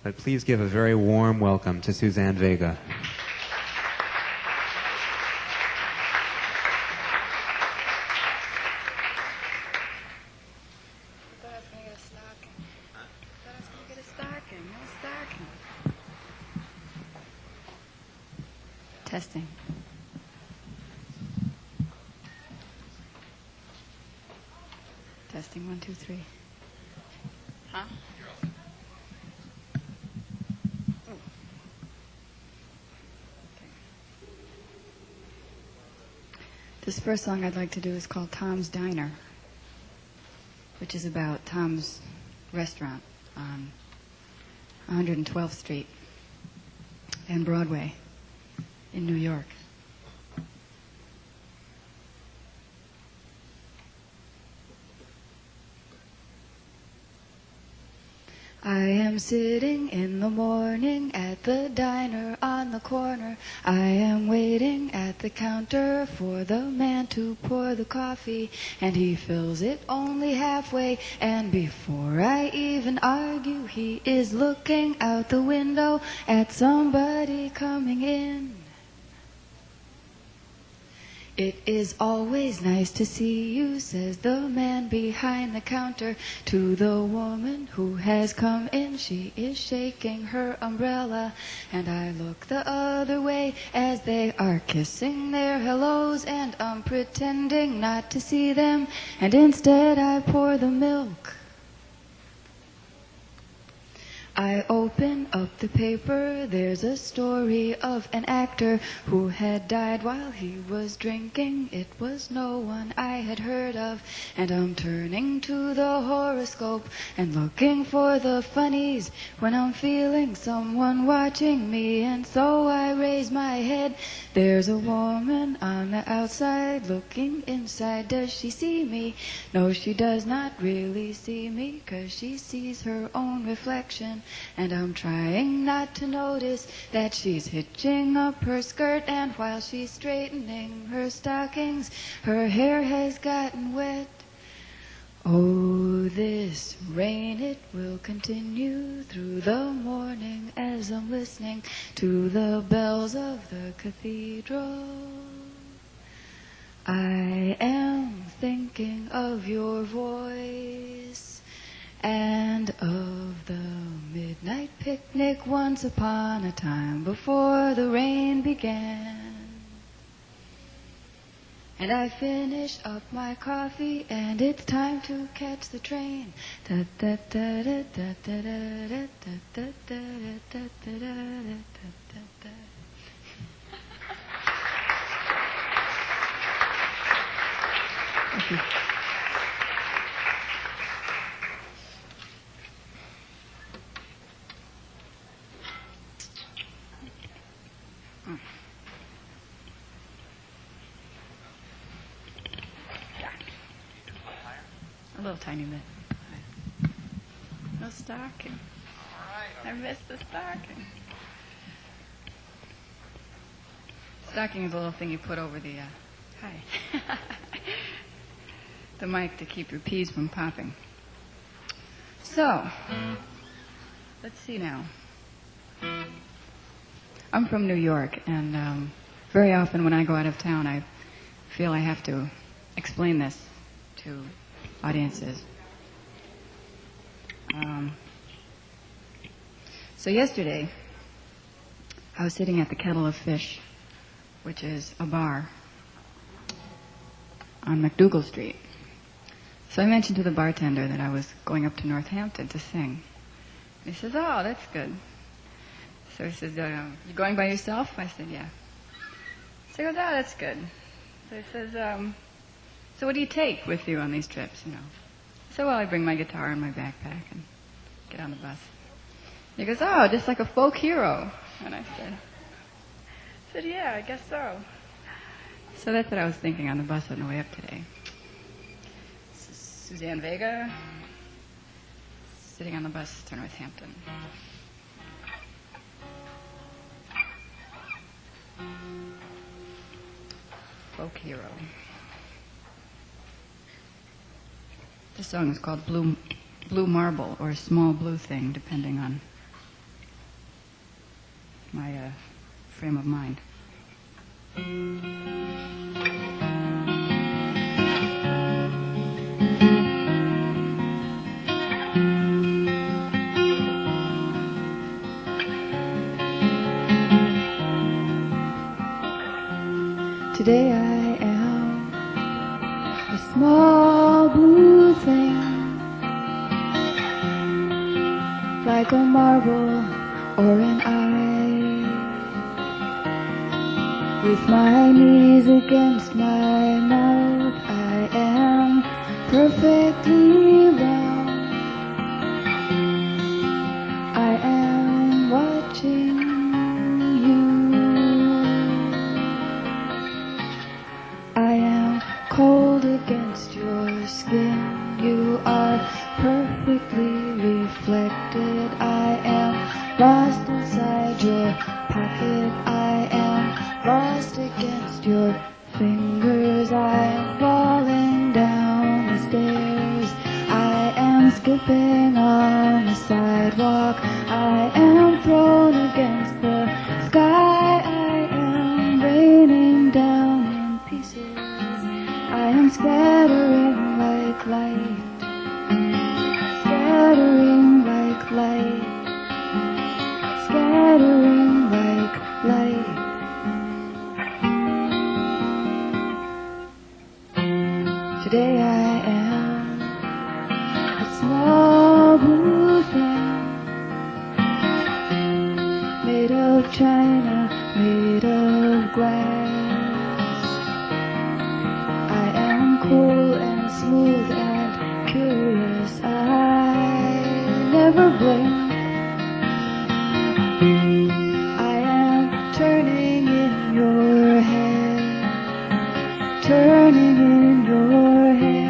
But please give a very warm welcome to Suzanne Vega. Testing. Testing, 1, 2, 3. Huh? Oh. Okay. This first song I'd like to do is called Tom's Diner, which is about Tom's restaurant on 112th Street and Broadway in New York. I am sitting in the morning at the diner on the corner. I am waiting at the counter for the man to pour the coffee, and he fills it only halfway, and before I even argue, he is looking out the window at somebody coming in. It is always nice to see you, says the man behind the counter to the woman who has come in. She is shaking her umbrella, and I look the other way as they are kissing their hellos, and I'm pretending not to see them, and instead I pour the milk. I open up the paper, there's a story of an actor who had died while he was drinking. It was no one I had heard of, and I'm turning to the horoscope and looking for the funnies when I'm feeling someone watching me, and so I raise my head. There's a woman on the outside looking inside. Does she see me? No, she does not really see me, 'cause she sees her own reflection. And I'm trying not to notice that she's hitching up her skirt, and while she's straightening her stockings, her hair has gotten wet. Oh, this rain, it will continue through the morning as I'm listening to the bells of the cathedral. I am thinking of your voice and of the midnight picnic once upon a time before the rain began. And I finish up my coffee and it's time to catch the train. Da da da da da da da da da da da da da da. Thank you. A little tiny bit. No stocking. I missed the stocking. Stocking is a little thing you put over the the mic to keep your peas from popping. So, let's see now. I'm from New York, and very often when I go out of town, I feel I have to explain this to audiences. So yesterday, I was sitting at the Kettle of Fish, which is a bar on McDougal Street. So I mentioned to the bartender that I was going up to Northampton to sing. And he says, "Oh, that's good." So he says, "You going by yourself?" I said, "Yeah." So he goes, "Oh, that's good." So he says, "So what do you take with you on these trips, you know?" So, "Well, I bring my guitar and my backpack and get on the bus." He goes, "Oh, just like a folk hero." And I said, "Yeah, I guess so." So that's what I was thinking on the bus on the way up today. Suzanne Vega, sitting on the bus to Northampton. Folk hero. This song is called Blue Marble, or Small Blue Thing, depending on my frame of mind. Today I am a small blue thing, like a marble or an eye, with my knees against my mouth. I am perfectly round. I am watching you. I am cold against your skin. You are perfectly reflected. I am lost inside your pocket. I am lost against your fingers. I am falling down the stairs. I am skipping on the sidewalk. I am thrown against the sky. I am raining down in pieces. I am scattering like light. Scattering like light. Scattering like light. Today I am a small blue thing, made of china, made of glass. I am cool and smooth and curious. I never blink. I am turning in your head, turning in your head.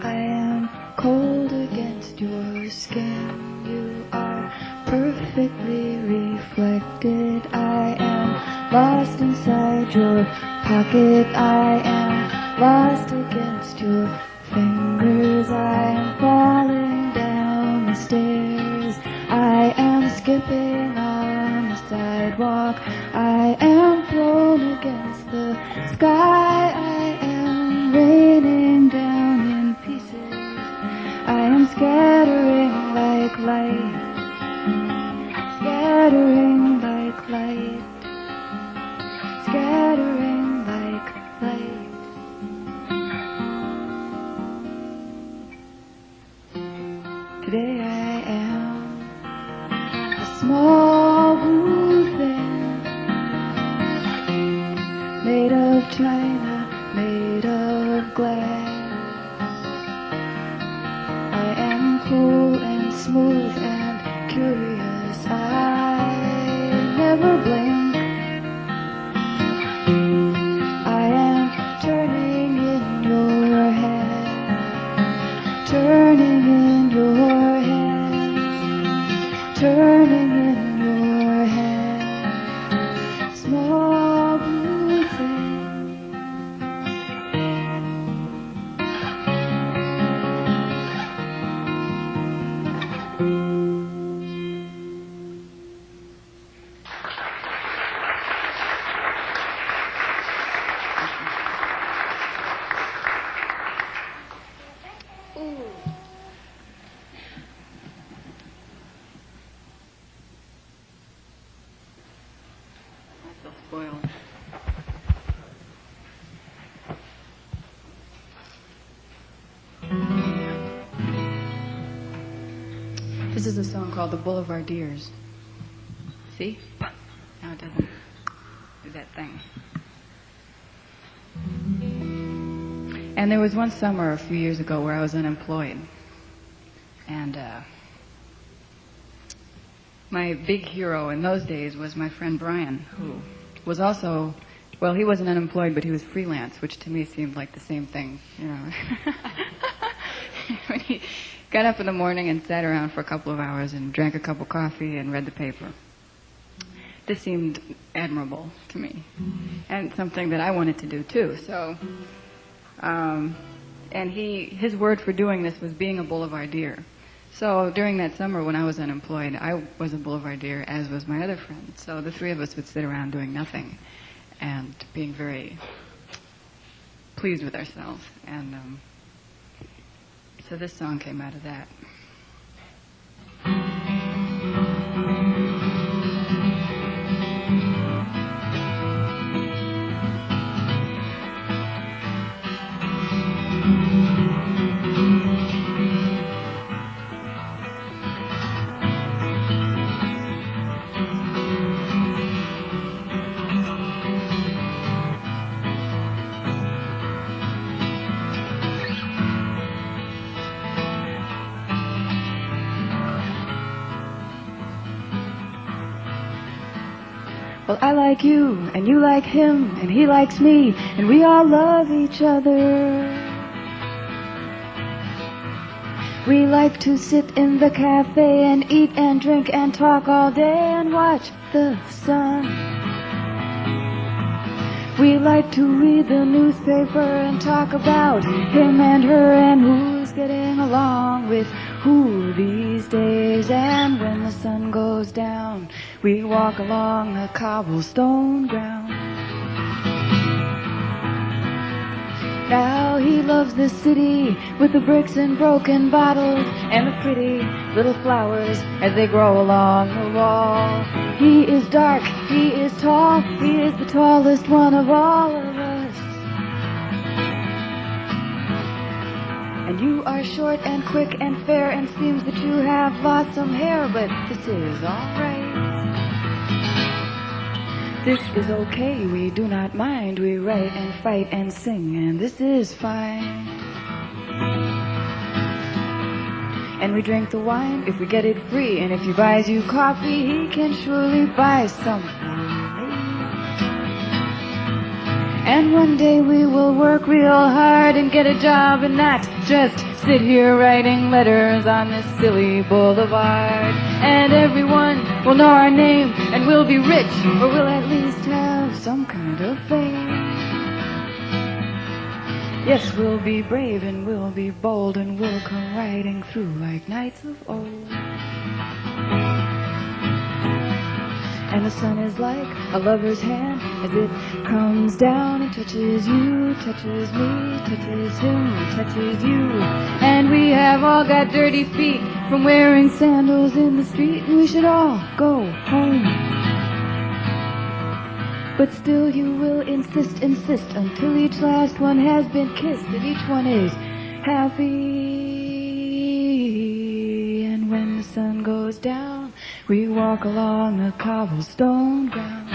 I am cold against your skin. You are perfectly reflected. I am lost inside your pocket. I am lost against your fingers. I am falling down the stairs. I am skipping on the sidewalk. I am thrown against the sky. I am raining down in pieces. I am scattering like light. Scattering like light. Scattering like light. Today I am a small blue thing, made of china, made of glass. I am cool and smooth and curious. I never blink. I am turning in your head, turning in your head, turning in your head. Small blue thing. Spoiled. This is a song called the Boulevardiers. See? Now it doesn't do that thing. And there was one summer a few years ago where I was unemployed. And my big hero in those days was my friend Brian, who was also, well, he wasn't unemployed, but he was freelance, which to me seemed like the same thing, you know. When he got up in the morning and sat around for a couple of hours and drank a cup of coffee and read the paper. This seemed admirable to me, and something that I wanted to do too. So And his word for doing this was being a Boulevardier. So during that summer when I was unemployed, I was a Boulevardier, as was my other friend. So the three of us would sit around doing nothing and being very pleased with ourselves. And so this song came out of that. Well, I like you, and you like him, and he likes me, and we all love each other. We like to sit in the cafe and eat and drink and talk all day and watch the sun. We like to read the newspaper and talk about him and her and who's getting along with who these days. And when the sun goes down, we walk along the cobblestone ground. Now he loves the city with the bricks and broken bottles and the pretty little flowers as they grow along the wall. He is dark, he is tall, he is the tallest one of all of us. And you are short and quick and fair, and seems that you have lotsome hair, but this is alright. This is okay, we do not mind, we write and fight and sing, and this is fine. And we drink the wine if we get it free, and if he buys you coffee, he can surely buy some for me. And one day we will work real hard and get a job and not just sit here writing letters on this silly boulevard. And everyone will know our name, and we'll be rich, or we'll at least have some kind of fame. Yes, we'll be brave and we'll be bold, and we'll come riding through like knights of old. And the sun is like a lover's hand as it comes down and touches you, touches me, touches him, touches you. And we have all got dirty feet from wearing sandals in the street, and we should all go home. But still you will insist until each last one has been kissed and each one is happy. And when the sun goes down, we walk along the cobblestone ground.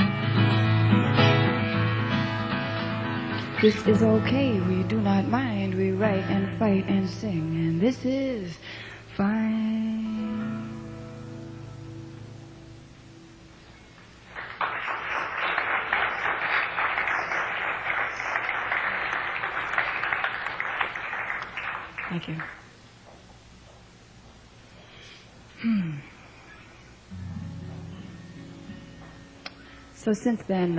This is okay, we do not mind, we write and fight and sing, and this is fine. Thank you. So since then,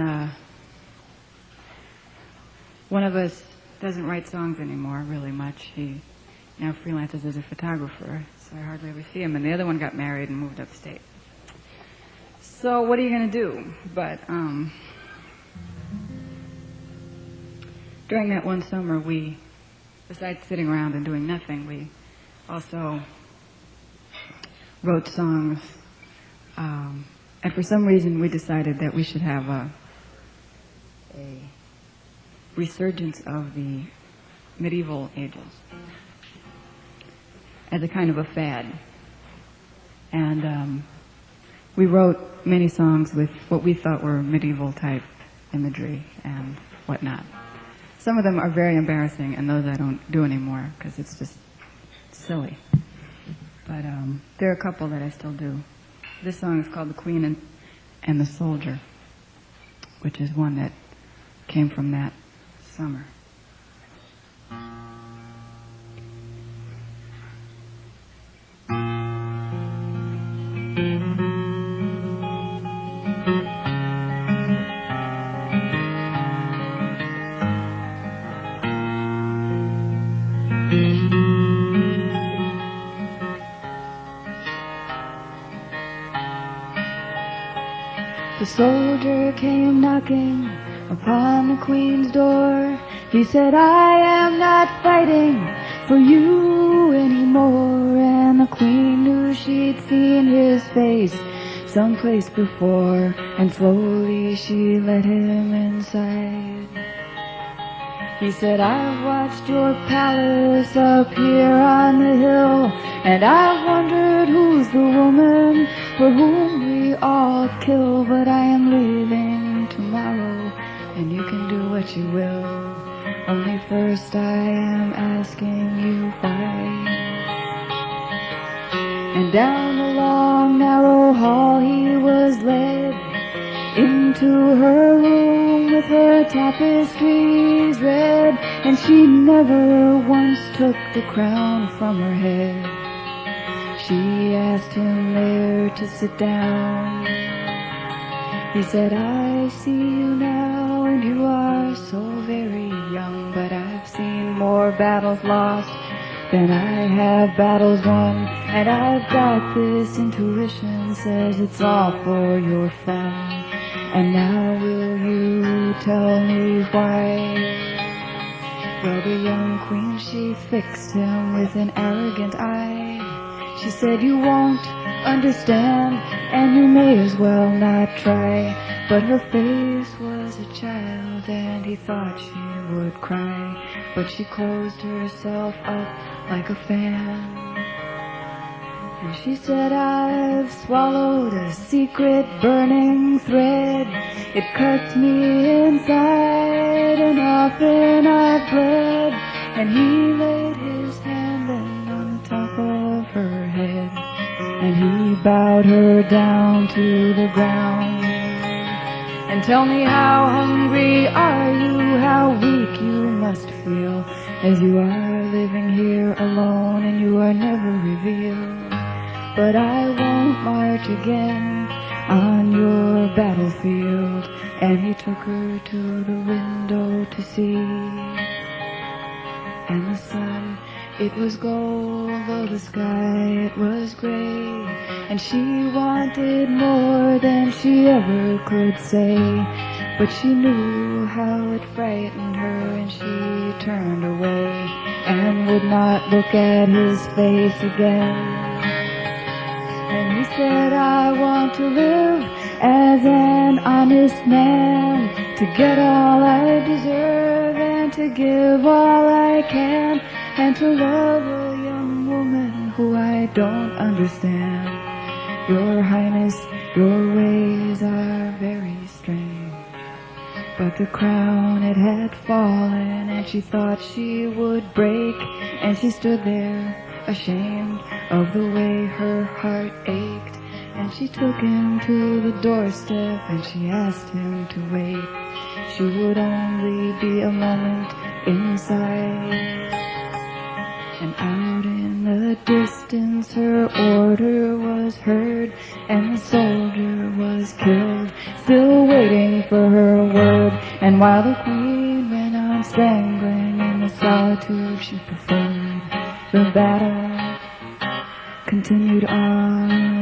one of us doesn't write songs anymore really much. He now freelances as a photographer, so I hardly ever see him. And the other one got married and moved upstate. So what are you going to do? But during that one summer, we, besides sitting around and doing nothing, we also wrote songs. And for some reason, we decided that we should have a resurgence of the medieval ages as a kind of a fad. And we wrote many songs with what we thought were medieval type imagery and whatnot. Some of them are very embarrassing, and those I don't do anymore because it's just silly. But there are a couple that I still do. This song is called The Queen and the Soldier, which is one that came from that summer. The soldier came knocking upon the Queen's door. He said, I am not fighting for you anymore. And the Queen knew she'd seen his face someplace before, and slowly she let him inside. He said, I've watched your palace up here on the hill, and I've wondered who's the woman for whom we all kill. But I am leaving tomorrow, and you can do what you will. Only first I am asking you why. And down the long narrow hall he was led, into her room with her tapestries red, and she never once took the crown from her head. She asked him there to sit down. He said, I see you now, and you are so very young, but I've seen more battles lost than I have battles won, and I've got this intuition, says it's all for your fun. And now will you tell me why? Well, the young Queen, she fixed him with an arrogant eye. She said, you won't understand, and you may as well not try. But her face was a child, and he thought she would cry. But she closed herself up like a fan. And she said, I've swallowed a secret burning thread. It cuts me inside, and often I've bled. And he laid his hand then on the top of her head, and he bowed her down to the ground. And tell me, how hungry are you? How weak you must feel, as you are living here alone and you are never revealed. But I won't march again on your battlefield. And he took her to the window to see. And the sun, it was gold, though the sky, it was gray. And she wanted more than she ever could say. But she knew how it frightened her, and she turned away and would not look at his face again. And he said, I want to live as an honest man, to get all I deserve and to give all I can, and to love a young woman who I don't understand. Your Highness, your ways are very strange. But the crown, it had fallen, and she thought she would break, and she stood there ashamed of the way her heart ached. And she took him to the doorstep, and she asked him to wait. She would only be a moment inside. And out in the distance her order was heard, and the soldier was killed, still waiting for her word. And while the Queen went on strangling in the solitude she preferred, the battle continued on.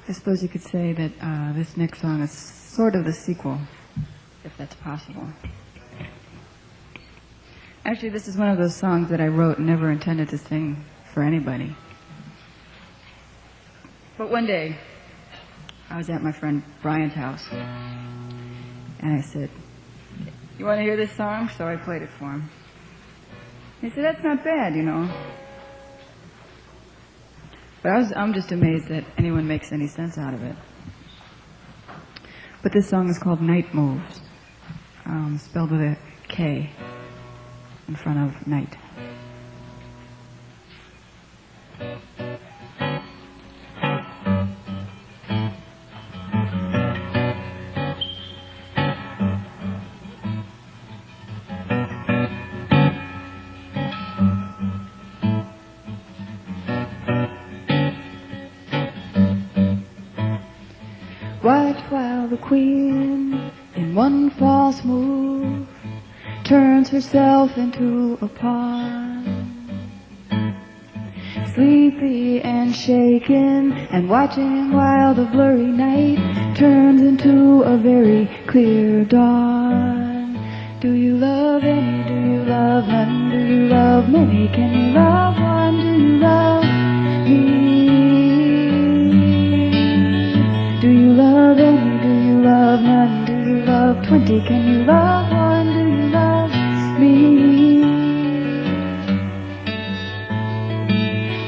I suppose you could say that this next song is sort of the sequel, if that's possible. Actually, this is one of those songs that I wrote and never intended to sing for anybody. But one day, I was at my friend Brian's house, and I said, you want to hear this song? So I played it for him. He said, that's not bad, you know. But I'm just amazed that anyone makes any sense out of it. But this song is called Night Moves, spelled with a K in front of night. Watch while the queen, in one false move, turns herself into a pawn. Sleepy and shaken, and watching while the blurry night turns into a very clear dawn. Do you love any? Do you love none? Do you love many? Can you love one? Do you love me? Do you love any? Do you love none? Do you love 20? Can you love one? Do you love me?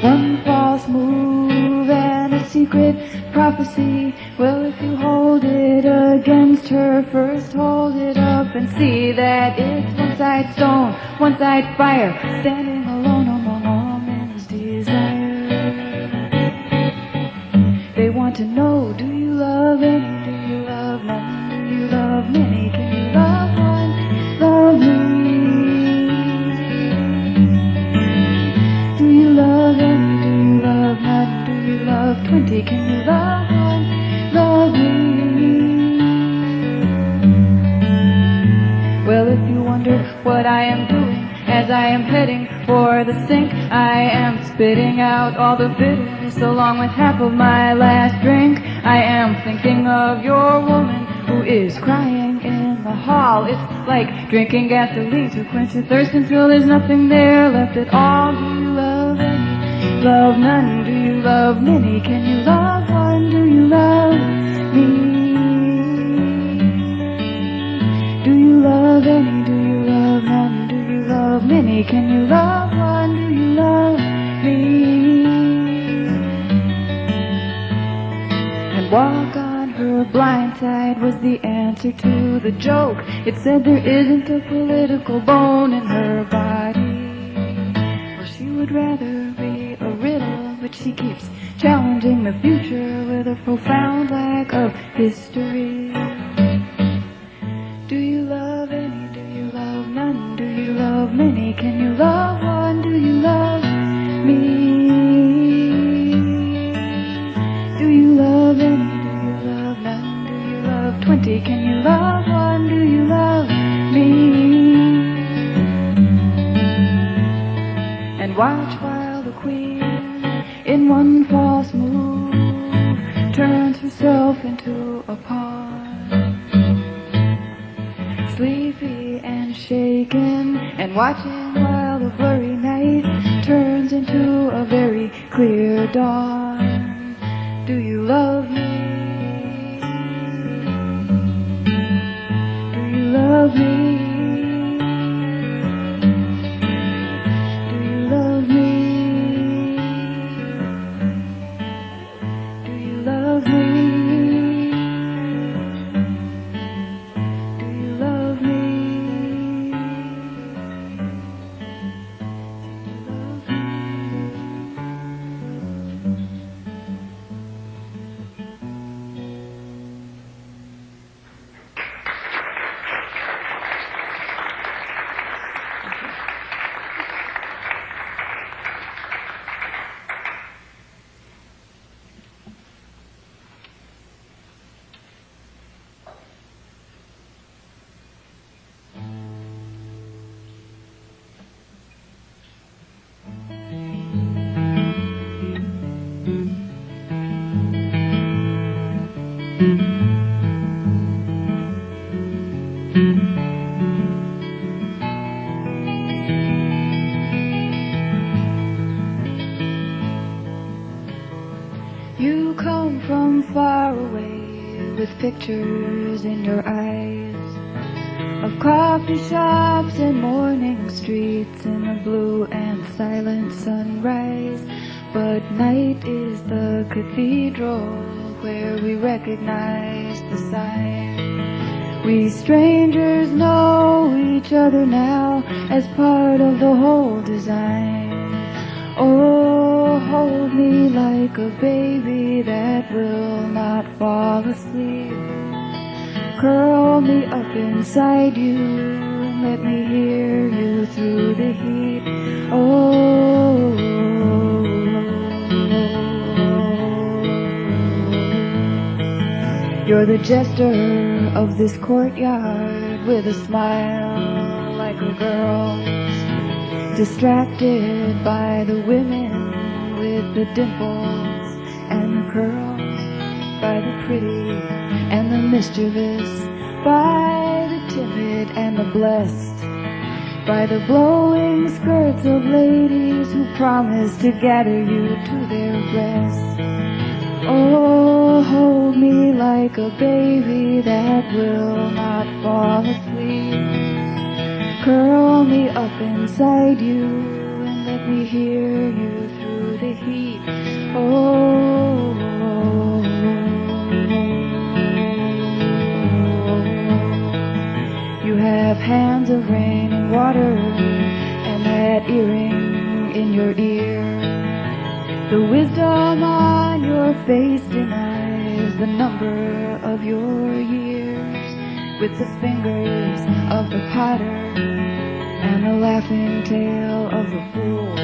One false move and a secret prophecy. Well, if you hold it against her, first hold it up and see that it's one side stone, one side fire, standing alone among all men's desire. They want to know, do you love any? Do you love none? Do you love many? Can you love one? Love me. Do you love any? Do you love none? Do you love 20? Can you love one? Love me. Well, if you wonder what I am doing as I am heading for the sink, I am spitting out all the bitterness along with half of my last drink. I am thinking of your woman who is crying in the hall. It's like drinking gasoline to quench your thirst until there's nothing there left at all. Do you love any? Love none? Do you love many? Can you love one? Do you love me? Do you love any? Do you love none? Do you love many? Can you love one? Do you love me? And walk on her blind side was the answer to the joke. It said there isn't a political bone in her body. Or she would rather be a riddle, but she keeps challenging the future with a profound lack of history. Do you love any? Do you love none? Do you love many? Can you love one? Do you love me? Do you love any? Do you love none? Do you love 20? Can you love one? Do you love me? And watch while the queen, in one false move, turns herself into a pawn. Sleepy and shaken, and watching while the blurry night turns into a very clear dawn. Do you love me? Do you love me? Do you love me? Do you love me? You come from far away with pictures in your eyes of coffee shops and morning streets in the blue and silent sunrise. but night is the cathedral where we recognize the sign. We strangers know each other now as part of the whole design. Oh, hold me like a baby that will not fall asleep. Curl me up inside you and let me hear you through the heat. Oh, you're the jester of this courtyard with a smile like a girl's, distracted by the women with the dimples and the curls, by the pretty and the mischievous, by the timid and the blessed, by the blowing skirts of ladies who promise to gather you to their breast. Oh, hold me like a baby that will not fall asleep. Curl me up inside you and let me hear you through the heat. Oh, you have hands of rain and water and that earring in your ear. The wisdom on your face denies the number of your years. With the fingers of the potter and the laughing tail of the fool,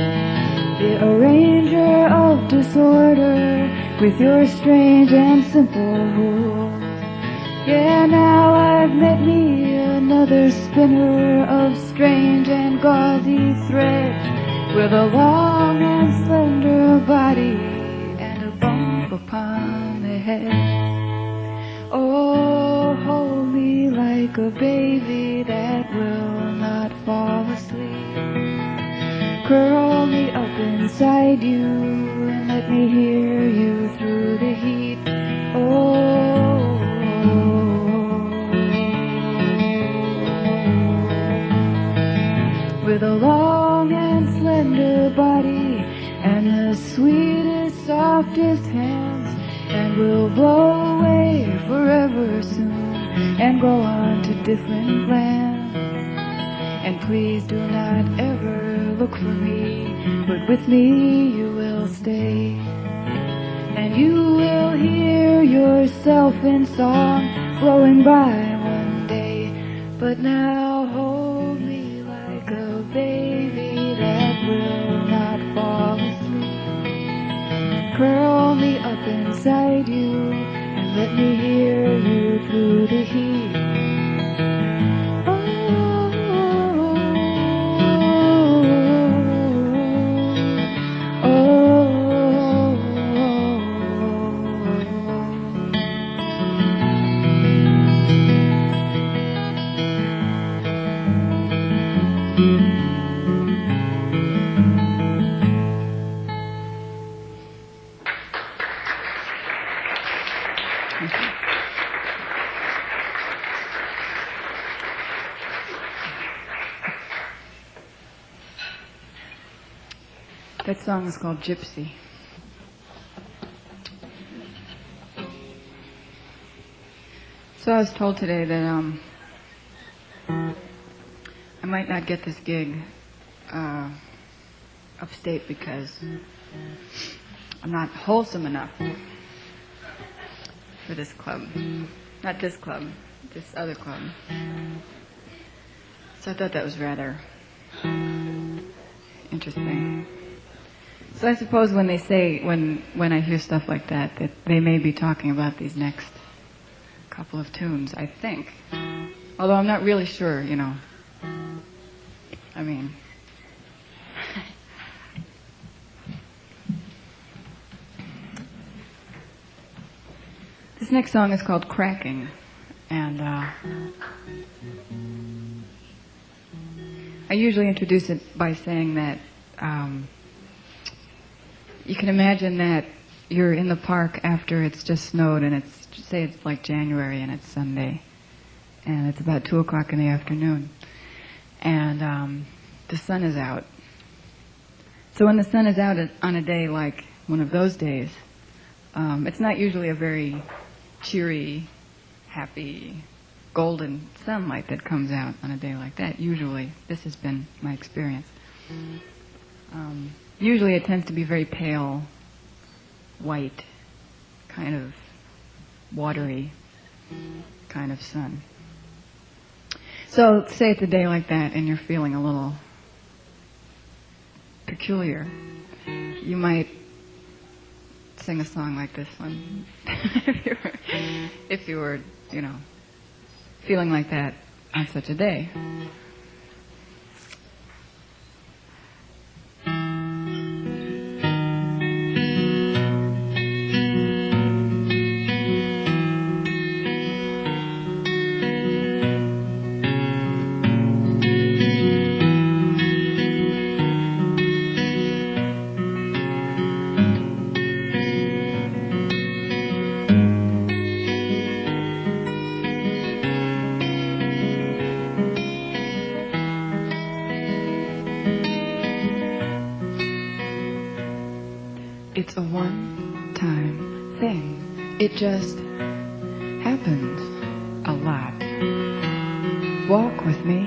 the arranger of disorder with your strange and simple rules. Yeah, now I've met me another spinner of strange and gauzy threads, with a long and slender body and a bump upon the head. Oh, hold me like a baby that will not fall asleep. Curl me up inside you and let me hear you through the heat. Oh, with a long and slender body and the sweetest, softest hands, and we'll blow away forever soon and go on to different lands. And please do not ever look for me, but with me you will stay. And you will hear yourself in song flowing by one day. But now hold me like a baby that will not fall asleep. Curl me up inside you and let me hear you through the heat. That song is called Gypsy. So I was told today that I might not get this gig upstate because I'm not wholesome enough for this club. Not this club, this other club. So I thought that was rather interesting. So I suppose when they say, when I hear stuff like that they may be talking about these next couple of tunes, I think. Although I'm not really sure, you know. I mean... This next song is called Cracking, and I usually introduce it by saying that you can imagine that you're in the park after it's just snowed, and say it's like January and it's Sunday, and it's about 2 o'clock in the afternoon, and the sun is out. So when the sun is out on a day like one of those days, it's not usually a very cheery, happy, golden sunlight that comes out on a day like that. Usually, this has been my experience. Usually it tends to be very pale, white, kind of watery kind of sun. So say it's a day like that and you're feeling a little peculiar. You might sing a song like this one if you were, feeling like that on such a day. It's a one-time thing. It just happens a lot. Walk with me,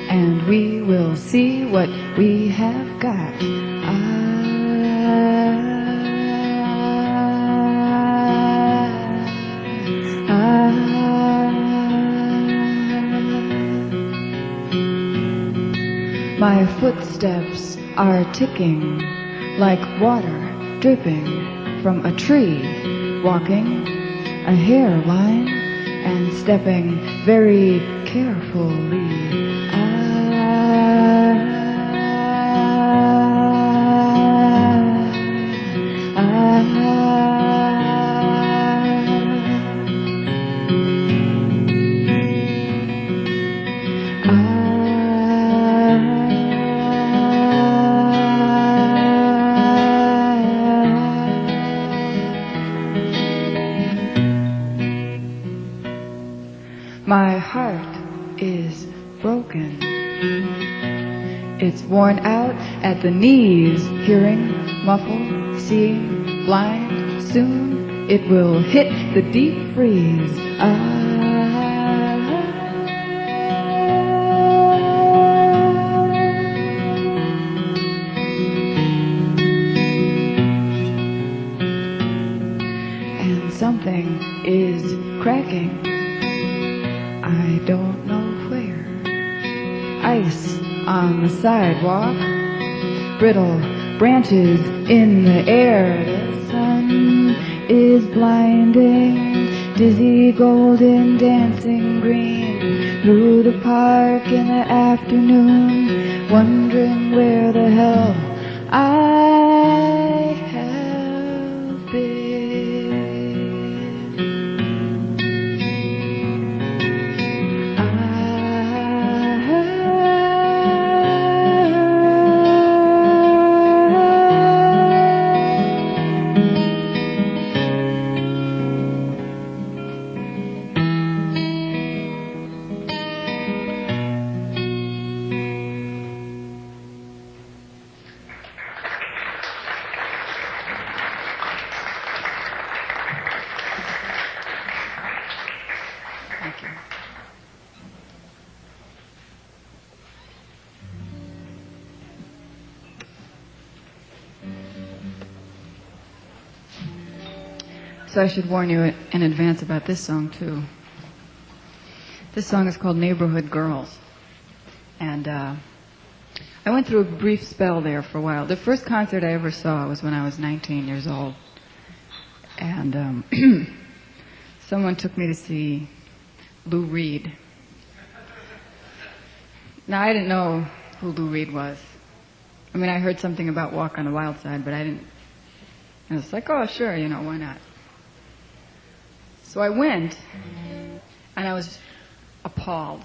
and we will see what we have got. My footsteps are ticking like water dripping from a tree, walking a hairline and stepping very carefully. My heart is broken. It's worn out at the knees, hearing, muffled, seeing, blind. Soon it will hit the deep freeze. And something is cracking. I don't know where. Ice on the sidewalk, brittle branches in the air. The sun is blinding, dizzy golden dancing green through the park in the afternoon, wondering where the hell I have been. So I should warn you in advance about this song, too. This song is called Neighbourhood Girls. And I went through a brief spell there for a while. The first concert I ever saw was when I was 19 years old. And someone took me to see Lou Reed. Now, I didn't know who Lou Reed was. I mean, I heard something about Walk on the Wild Side, but I didn't. And it's like, oh, sure, why not? So I went, and I was appalled.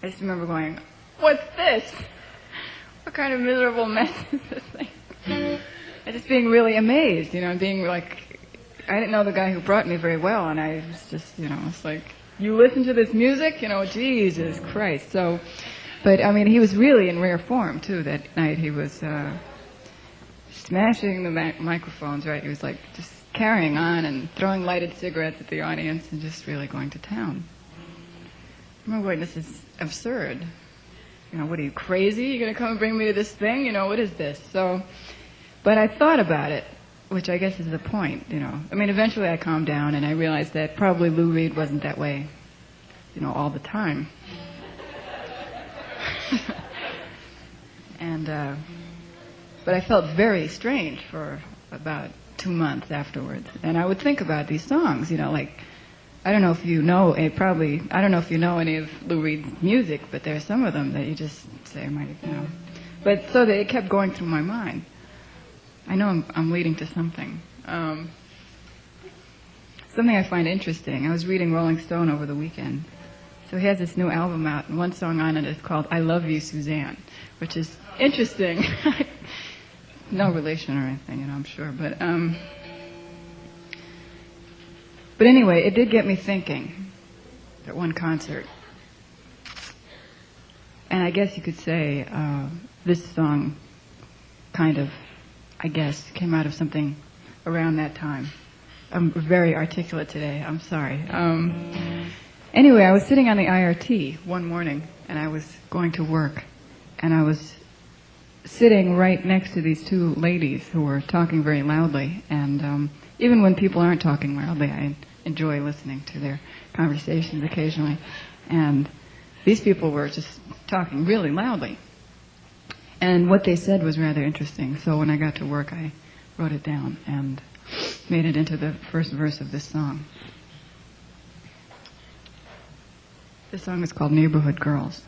I just remember going, what's this? What kind of miserable mess is this thing? And just being really amazed, being like, I didn't know the guy who brought me very well, and I was just, it's like, you listen to this music? Jesus Christ. So But, I mean, he was really in rare form, too, that night. He was smashing the microphones, right? He was, like, just carrying on and throwing lighted cigarettes at the audience and just really going to town. I remember, wait, this is absurd. You know, what are you, crazy? You're going to come and bring me to this thing? You know, what is this? So, but I thought about it, which I guess is the point, you know. I mean, eventually I calmed down and I realized that probably Lou Reed wasn't that way, you know, all the time. And, but I felt very strange for about 2 months afterwards. And I would think about these songs, you know, like, I don't know if you know, I don't know if you know any of Lou Reed's music, but there are some of them that you just say, you know. But so that it kept going through my mind. I know I'm leading to something. Something I find interesting. I was reading Rolling Stone over the weekend. So he has this new album out, and one song on it is called I Love You, Suzanne, which is interesting. No relation or anything, you know, I'm sure. But anyway, it did get me thinking at one concert. And I guess you could say this song kind of, I guess, came out of something around that time. I'm very articulate today. I'm sorry. Anyway, I was sitting on the IRT one morning, and I was going to work, and I was sitting right next to these two ladies who were talking very loudly, and even when people aren't talking loudly, I enjoy listening to their conversations occasionally, and these people were just talking really loudly. And what they said was rather interesting, so when I got to work, I wrote it down and made it into the first verse of this song. This song is called Neighbourhood Girls.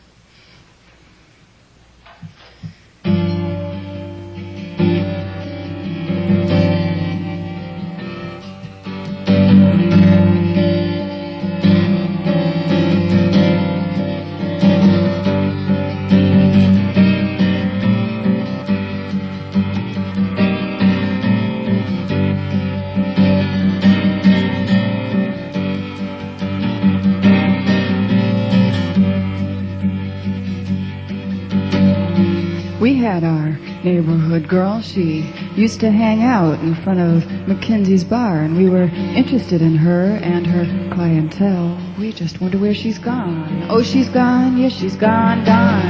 We had our neighborhood girl. She used to hang out in front of Mackenzie's bar, and we were interested in her and her clientele. We just wonder where she's gone. Oh, she's gone. Yes, she's gone, gone,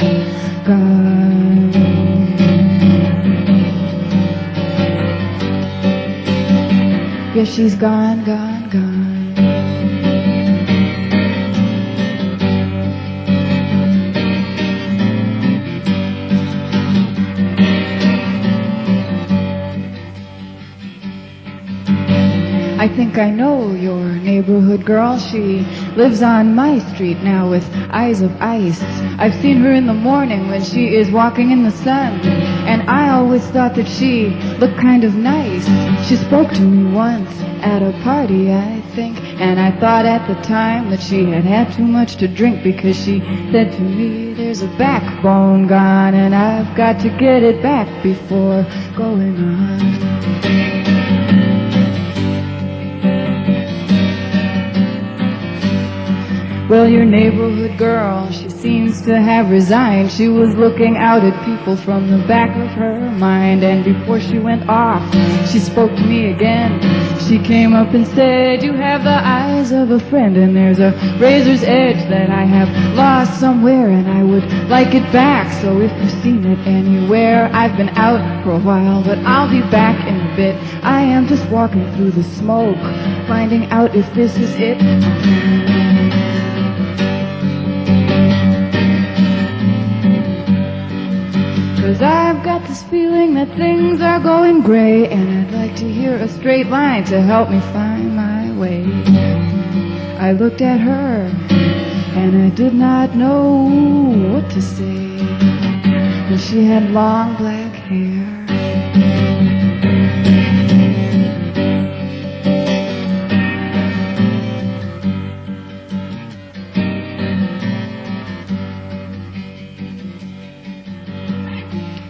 gone. Yes, she's gone, gone, gone. I think I know your neighborhood girl. She lives on my street now with eyes of ice. I've seen her in the morning when she is walking in the sun, and I always thought that she looked kind of nice. She spoke to me once at a party, I think, and I thought at the time that she had had too much to drink, because she said to me, there's a backbone gone, and I've got to get it back before going on. Well, your neighborhood girl, she seems to have resigned. She was looking out at people from the back of her mind, and before she went off, she spoke to me again. She came up and said, you have the eyes of a friend, and there's a razor's edge that I have lost somewhere, and I would like it back. So if you've seen it anywhere, I've been out for a while, but I'll be back in a bit. I am just walking through the smoke, finding out if this is it. Cause I've got this feeling that things are going gray, and I'd like to hear a straight line to help me find my way. I looked at her, and I did not know what to say. And she had long black hair.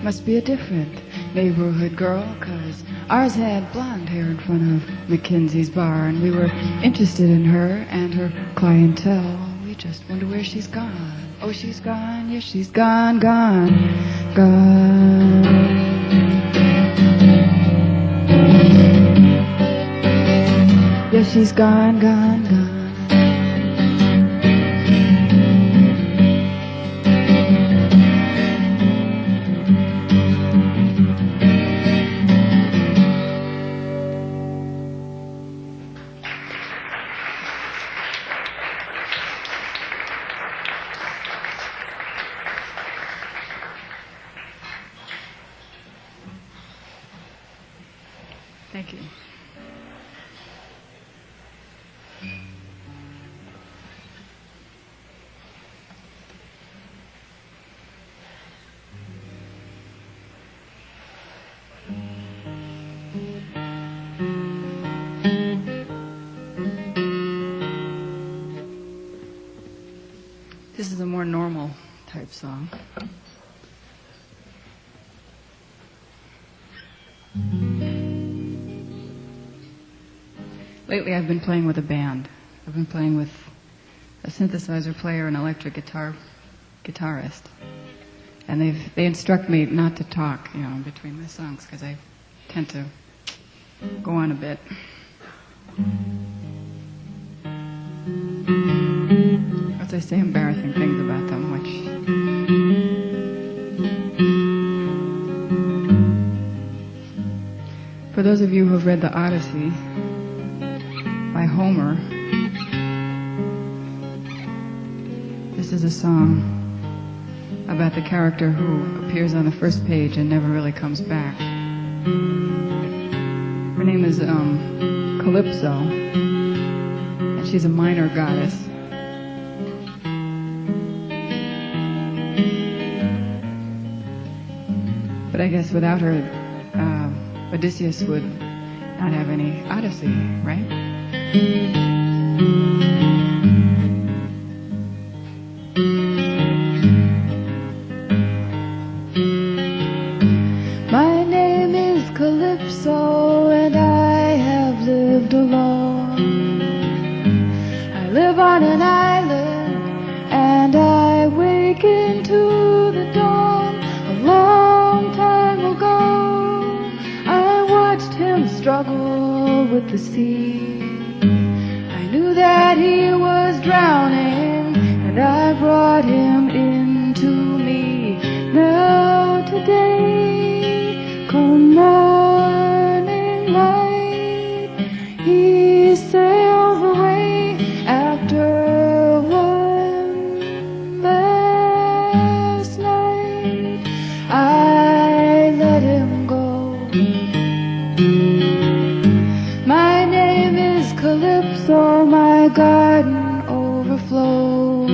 Must be a different neighborhood girl, 'cause ours had blonde hair in front of Mackenzie's bar, and we were interested in her and her clientele. We just wonder where she's gone. Oh, she's gone, yes, she's gone, gone, gone. Yes, she's gone, gone, gone. Thank you. This is a more normal type song. Lately I've been playing with a band. I've been playing with a synthesizer player, an electric guitarist. And they instruct me not to talk, in between my songs, because I tend to go on a bit. As I say embarrassing things about them, which... For those of you who have read the Odyssey by Homer, this is a song about the character who appears on the first page and never really comes back. Her name is Calypso, and she's a minor goddess. But I guess without her, Odysseus would not have any Odyssey, right? My name is Calypso, and I have lived alone. I live on an island, and I wake into the dawn. A long time ago, I watched him struggle with the sea. I knew that he was drowning, and I brought him into me. Now today, come morning light, he sails away after one last night. I let him go. My name is Calypso, my garden overflows.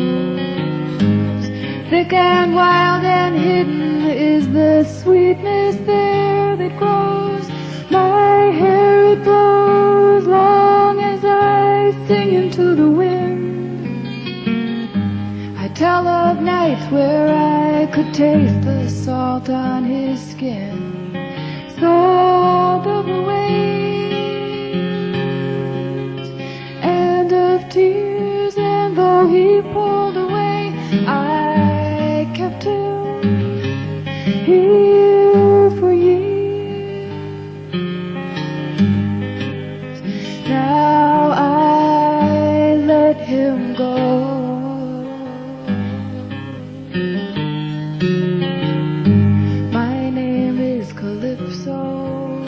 Thick and wild and hidden is the sweetness there that grows. My hair it blows long as I sing into the wind. I tell of nights where I could taste the salt on his skin, salt of the waves, and of tears, and though he pulled away, I kept him here for years. Now I let him go. My name is Calypso,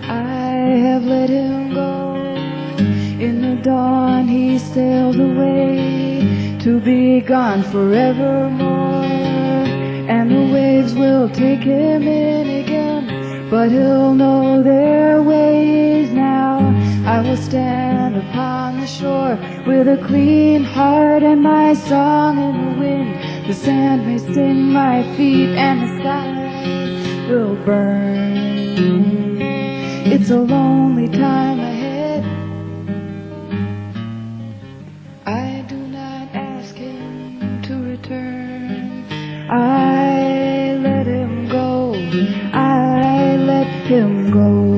I have let him go. In the dawn he sailed away to be gone forevermore, and the waves will take him in again, but he'll know their ways now. I will stand upon the shore with a clean heart and my song in the wind. The sand may sting my feet and the sky will burn. It's a lonely time ahead. I do not ask him to return. I let him go. I let him go.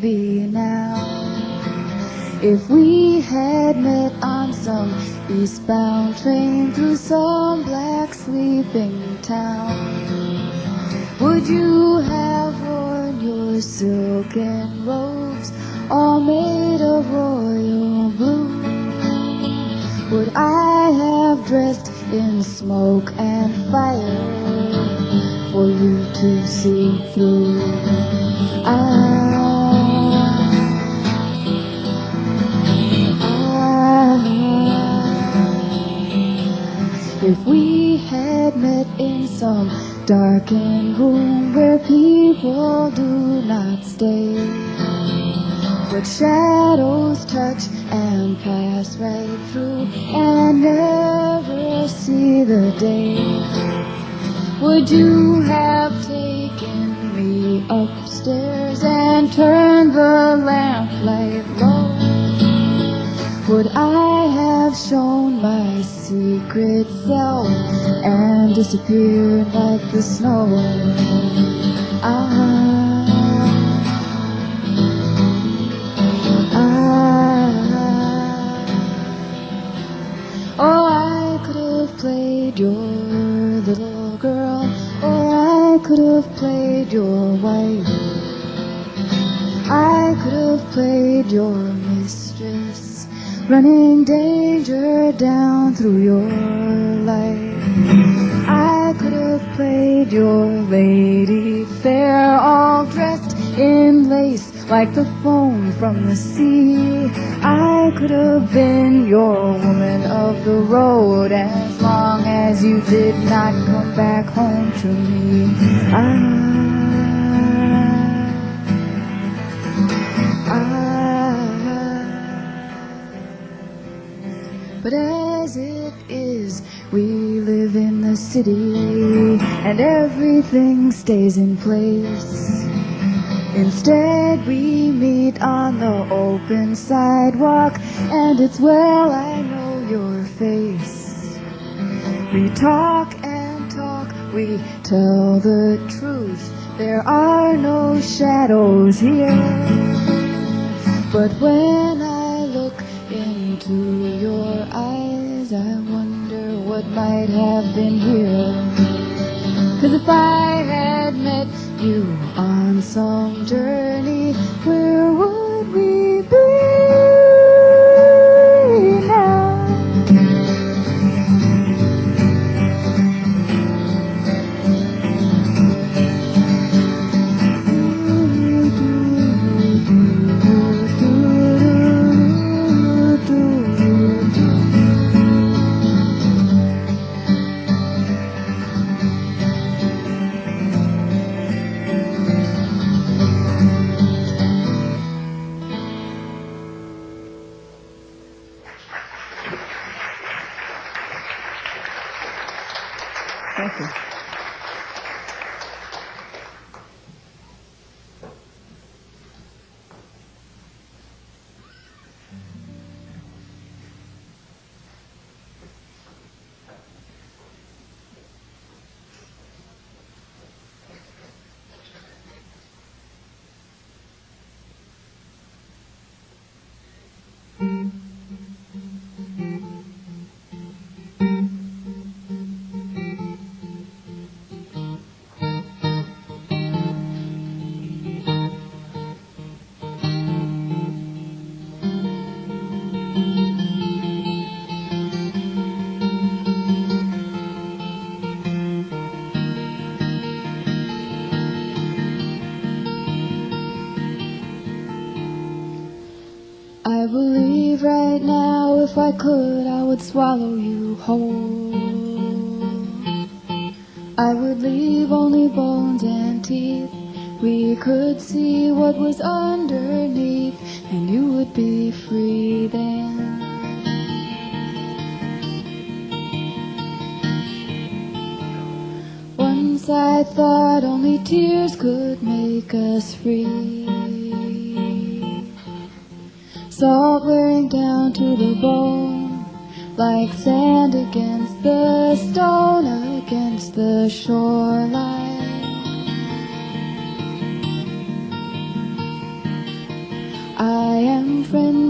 be now. If we had met on some eastbound train through some black sleeping town, would you have worn your silken robes all made of royal blue? Would I have dressed in smoke and fire for you to see through? If we had met in some darkened room where people do not stay, but shadows touch and pass right through and never see the day, would you have taken me upstairs and turned the lamplight low? Would I have shown my secret self and disappeared like the snow? Oh, I could have played your little girl, or I could have played your wife. I could have played your mistress, running danger down through your life. I could have played your lady fair, all dressed in lace like the foam from the sea. I could have been your woman of the road as long as you did not come back home to me. But as it is, we live in the city and everything stays in place. Instead we meet on the open sidewalk, and it's well I know your face. We talk and talk, we tell the truth, there are no shadows here. But when I look into your eyes, I wonder what might have been here. 'Cause if I had met you on some journey, where would we be now? Thank you. I believe right now if I could, I would swallow you whole. I would leave only bones and teeth. We could see what was underneath, and you would be free then. Once I thought only tears could make us free. Salt wearing down to the bone, like sand against the stone, against the shoreline.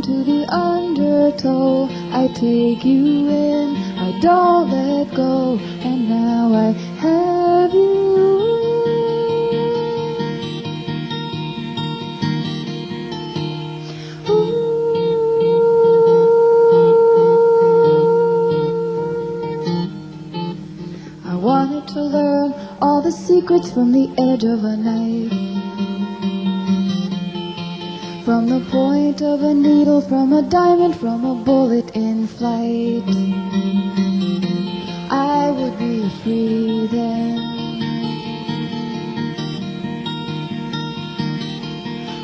to the undertow. I take you in, I don't let go, and now I have you. I wanted to learn all the secrets from the edge of a knife, from the point of a needle, from a diamond, from a bullet in flight. I would be free then.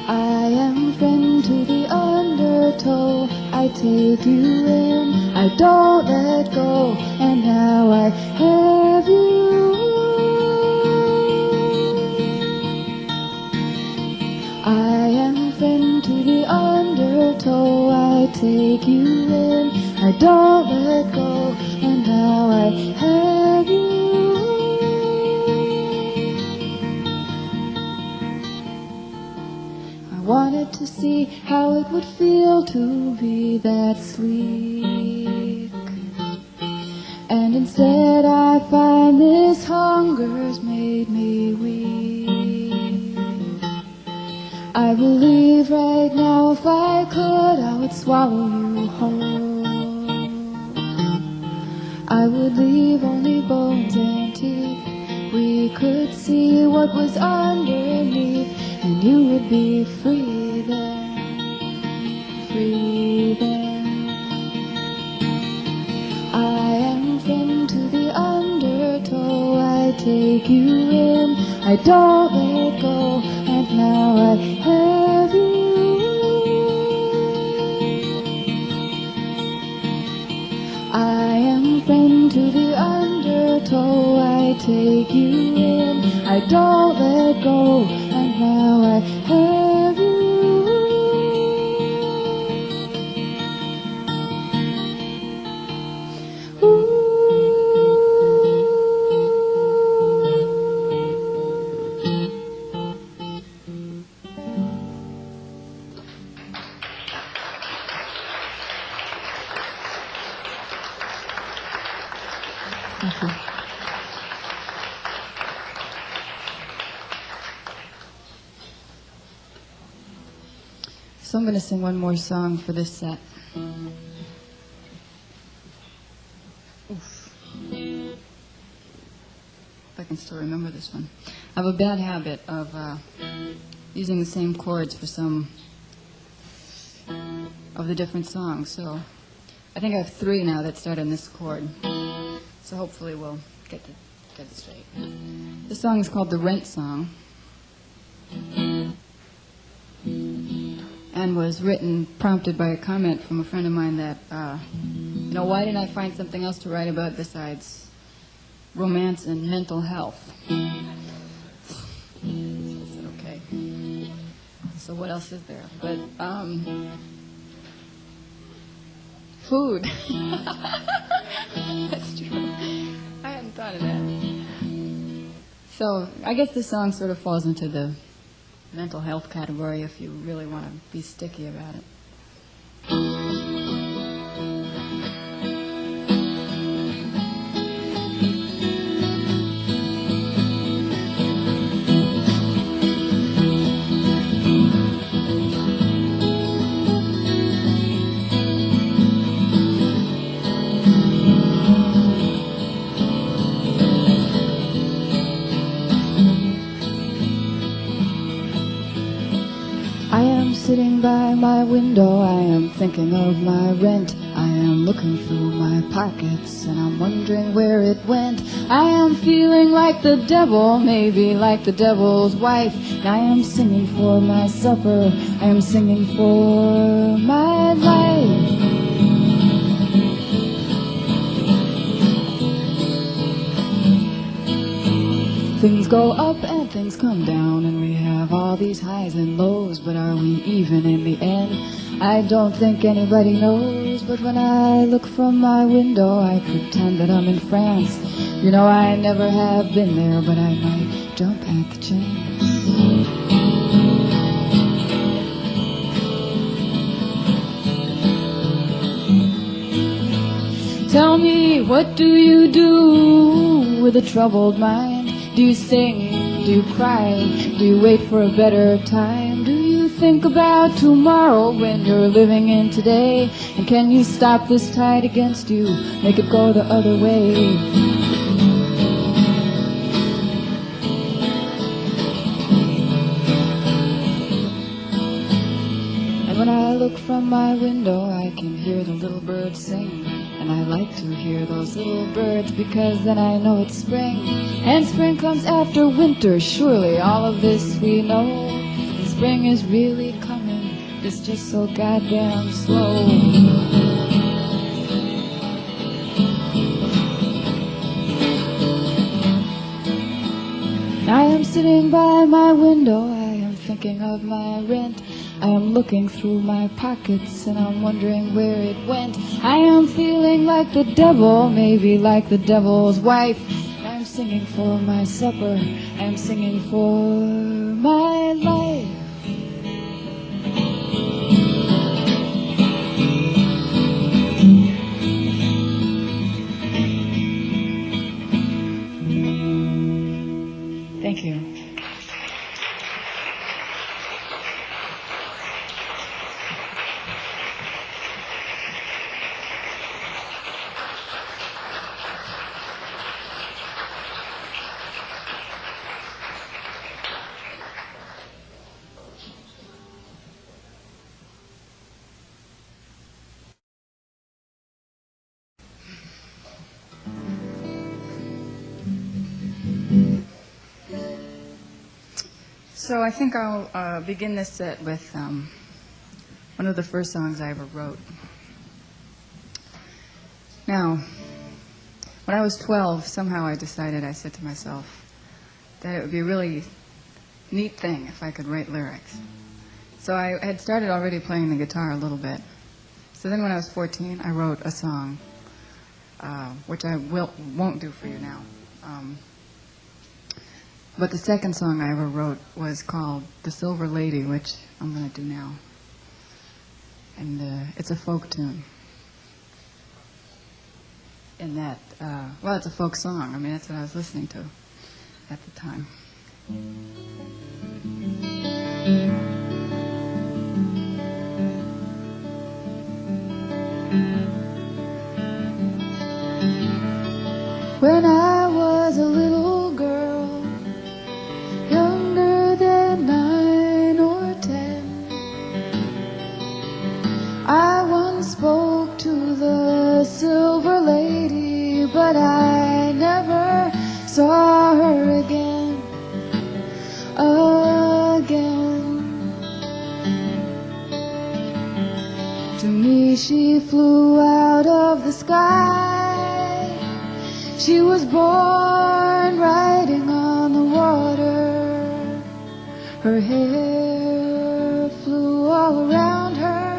I am friend to the undertow. I take you in, I don't let go, and now I have you. I am friend to the undertow. I take you in, I don't let go, and now I have you. I wanted to see how it would feel to be that sleek, and instead I find this hunger's made me weak. I believe right now if I could, I would swallow you whole. I would leave only bones and teeth. We could see what was underneath, and you would be free then, free then. I am friend to the undertow. I take you in, I don't let go, and now I have you. I am friend to the undertow. I take you in, I don't let go, and now I have you. So I'm going to sing one more song for this set. Oof. If I can still remember this one. I have a bad habit of using the same chords for some of the different songs. So I think I have 3 now that start on this chord. So hopefully we'll get it straight. This song is called The Rent Song, and was written, prompted by a comment from a friend of mine that, why didn't I find something else to write about besides romance and mental health? I said, okay. So what else is there? But, food. That's true. I hadn't thought of that. So I guess this song sort of falls into the mental health category if you really want to be sticky about it. Sitting by my window, I am thinking of my rent. I am looking through my pockets, and I'm wondering where it went. I am feeling like the devil, maybe like the devil's wife. And I am singing for my supper, I am singing for my life. Things go up and things come down, and we have all these highs and lows, but are we even in the end? I don't think anybody knows, but when I look from my window, I pretend that I'm in France. You know, I never have been there, but I might jump at the chance. Tell me, what do you do with a troubled mind? Do you sing? Do you cry? Do you wait for a better time? Do you think about tomorrow when you're living in today? And can you stop this tide against you, make it go the other way? And when I look from my window, I can hear the little birds sing. And I like to hear those little birds because then I know it's spring. And spring comes after winter, surely all of this we know. And spring is really coming, it's just so goddamn slow. I am sitting by my window, I am thinking of my rent. I am looking through my pockets and I'm wondering where it went. I am feeling like the devil, maybe like the devil's wife. I'm singing for my supper, I'm singing for my life. Thank you. So I think I'll begin this set with one of the first songs I ever wrote. Now, when I was 12, somehow I decided, I said to myself, that it would be a really neat thing if I could write lyrics. So I had started already playing the guitar a little bit. So then when I was 14, I wrote a song, which I won't do for you now. But the second song I ever wrote was called The Silver Lady, which I'm going to do now. And it's a folk tune. And that, well, it's a folk song. I mean, that's what I was listening to at the time. When I was a little girl, younger than 9 or 10, I once spoke to the Silver Lady, but I never saw her again. To me she flew out of the sky. She was born riding on the water. Her hair flew all around her.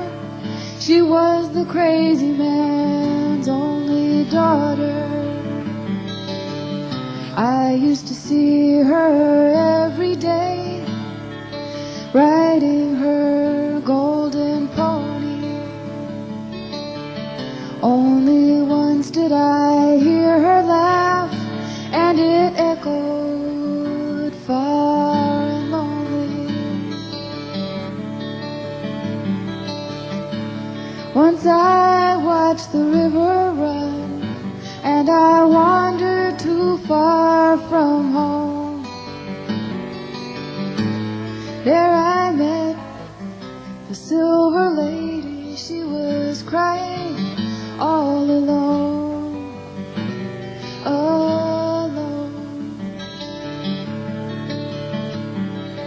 She was the crazy man's only daughter. I used to see her every day, riding her golden pony. Only once did I hear her laugh, and it echoed far and lonely. Once I watched the river run, and I wandered too far from home. There I met the Silver Lady. She was crying all alone, alone.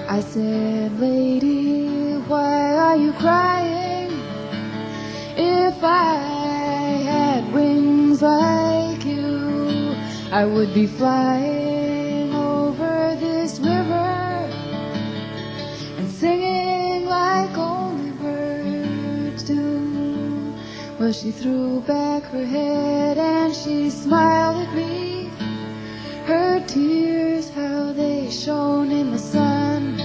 I said, lady, why are you crying? If I had wings like you, I would be flying over this river and singing like only birds do. Well, she threw back her head and she smiled at me. Her tears, how they shone in the sun.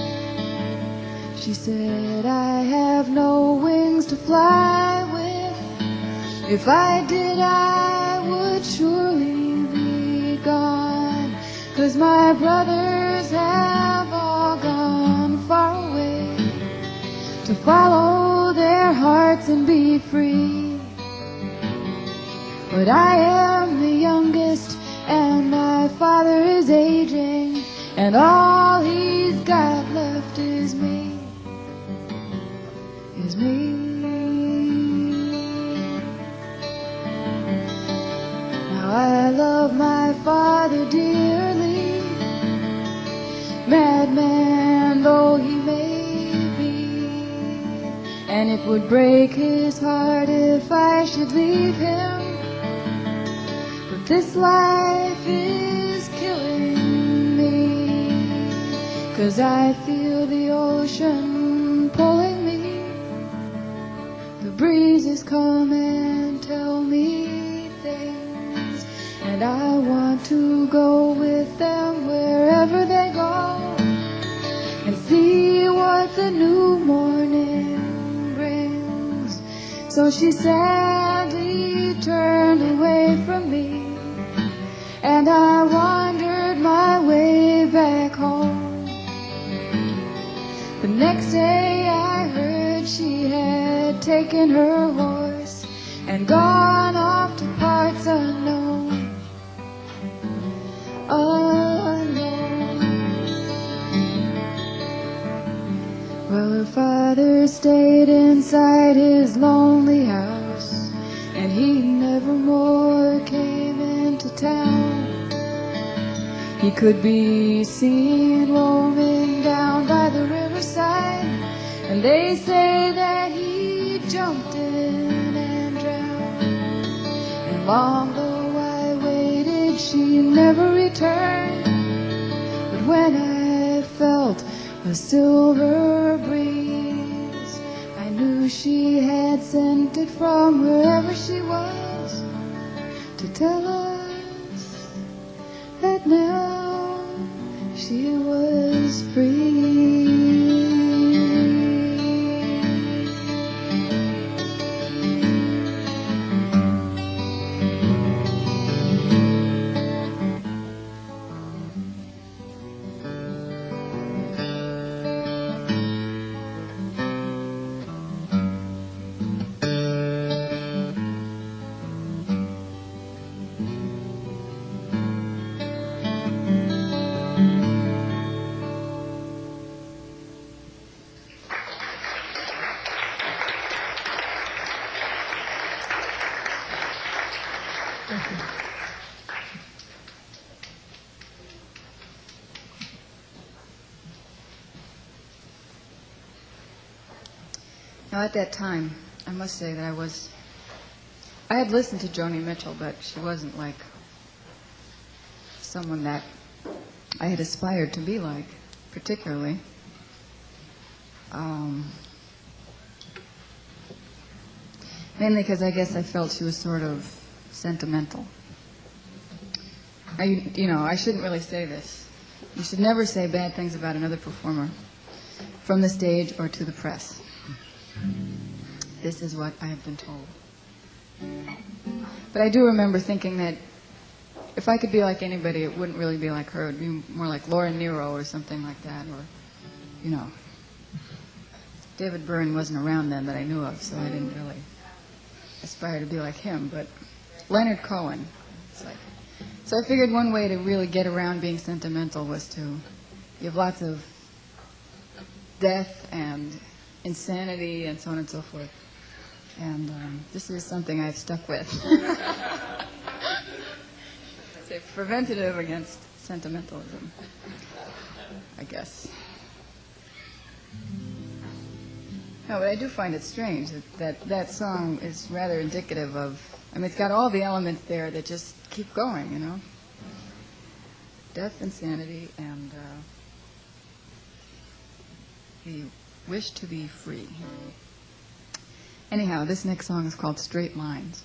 She said, I have no wings to fly with. If I did, I would surely be gone, 'cause my brothers have all gone far away to follow their hearts and be free. But I am the youngest, and my father is aging, and all he's got left is me, is me. Now I love my father dearly, madman though he may be, and it would break his heart if I should leave him. But this life is killing me, 'cause I feel the ocean pulling me. The breezes come and tell me things, and I want to go with them wherever they go, and see what the new morning brings. So she sadly turned away from me, and I wandered my way back home. The next day I heard she had taken her horse and gone off to parts unknown. Well, her father stayed inside his lonely house, and he never more came into town. He could be seen roaming down by the riverside, and they say that he jumped in and drowned. And long though I waited, she never returned. But when I felt a silver breeze, I knew she had sent it from wherever she was to tell us that now she was free. Now, at that time, I must say that I had listened to Joni Mitchell, but she wasn't like someone that I had aspired to be like, particularly. Mainly because I guess I felt she was sort of sentimental. I shouldn't really say this. You should never say bad things about another performer from the stage or to the press. This is what I have been told. But I do remember thinking that if I could be like anybody, it wouldn't really be like her. It would be more like Laura Nero or something like that, or, David Byrne wasn't around then that I knew of, so I didn't really aspire to be like him. But Leonard Cohen, so I figured one way to really get around being sentimental was to give lots of death and insanity and so on and so forth. And this is something I've stuck with. It's a preventative against sentimentalism, I guess. No, but I do find it strange that song is rather indicative of, it's got all the elements there that just keep going, Death, insanity, and the wish to be free. Anyhow, this next song is called Straight Lines.